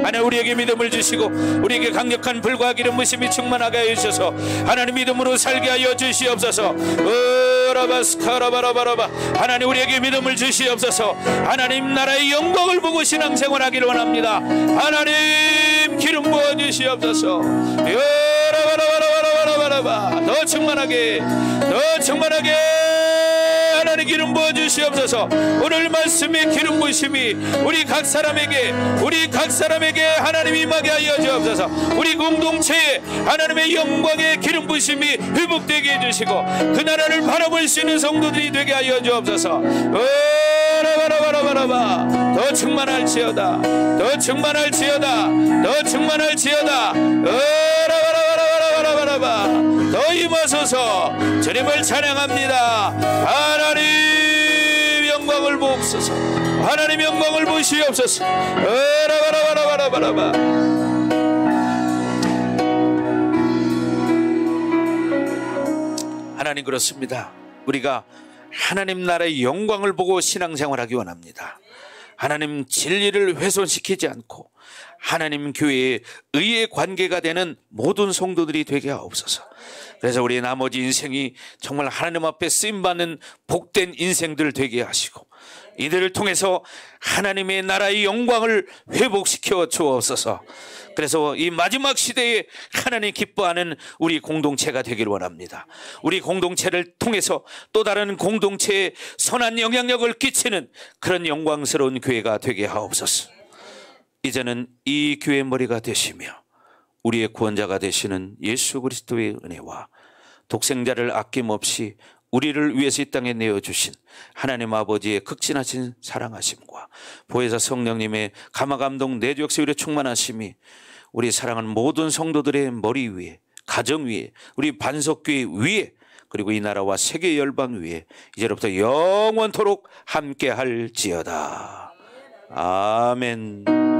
S1: 하나님 우리에게 믿음을 주시고 우리에게 강력한 불과 기름 부심이 충만하게 하여 주셔서 하나님 믿음으로 살게 하여 주시옵소서. 오라바스카라바라바라바. 하나님 우리에게 믿음을 주시옵소서. 하나님 나라의 영광을 보고 신앙생활하기를 원합니다. 하나님 기름 부어 주시옵소서. 요라바라바라바라바라바. 더 충만하게 더 충만하게 하나님 기름 부어 주시옵소서. 오늘 말씀의 기름 부심이 우리 각 사람에게 하나님 임하게 하여 주옵소서. 우리 공동체에 하나님의 영광의 기름 부심이 회복되게 해주시고 그 나라를 바라볼 수 있는 성도들이 되게 하여 주옵소서. 오라바라바라바라바. 더 충만할지어다 더 충만할지어다 더 충만할지어다. 오라바라바라바라바라바. 더 임하소서. 주님을 찬양합니다. 하나님 영광을 보옵소서. 하나님 영광을 보시옵소서. 라바라바라바라바라바. 하나님 그렇습니다. 우리가 하나님 나라의 영광을 보고 신앙생활하기 원합니다. 하나님 진리를 훼손시키지 않고 하나님 교회의 의의 관계가 되는 모든 성도들이 되게 하옵소서. 그래서 우리 나머지 인생이 정말 하나님 앞에 쓰임받는 복된 인생들 되게 하시고 이들을 통해서 하나님의 나라의 영광을 회복시켜 주옵소서. 그래서 이 마지막 시대에 하나님 기뻐하는 우리 공동체가 되기를 원합니다. 우리 공동체를 통해서 또 다른 공동체에 선한 영향력을 끼치는 그런 영광스러운 교회가 되게 하옵소서. 이제는 이 교회의 머리가 되시며 우리의 구원자가 되시는 예수 그리스도의 은혜와 독생자를 아낌없이 우리를 위해서 이 땅에 내어주신 하나님 아버지의 극진하신 사랑하심과 보혜사 성령님의 감화감동 내주역사율의 충만하심이 우리 사랑하는 모든 성도들의 머리 위에, 가정 위에, 우리 반석교회 위에, 그리고 이 나라와 세계 열방 위에 이제로부터 영원토록 함께 할지어다. 아멘.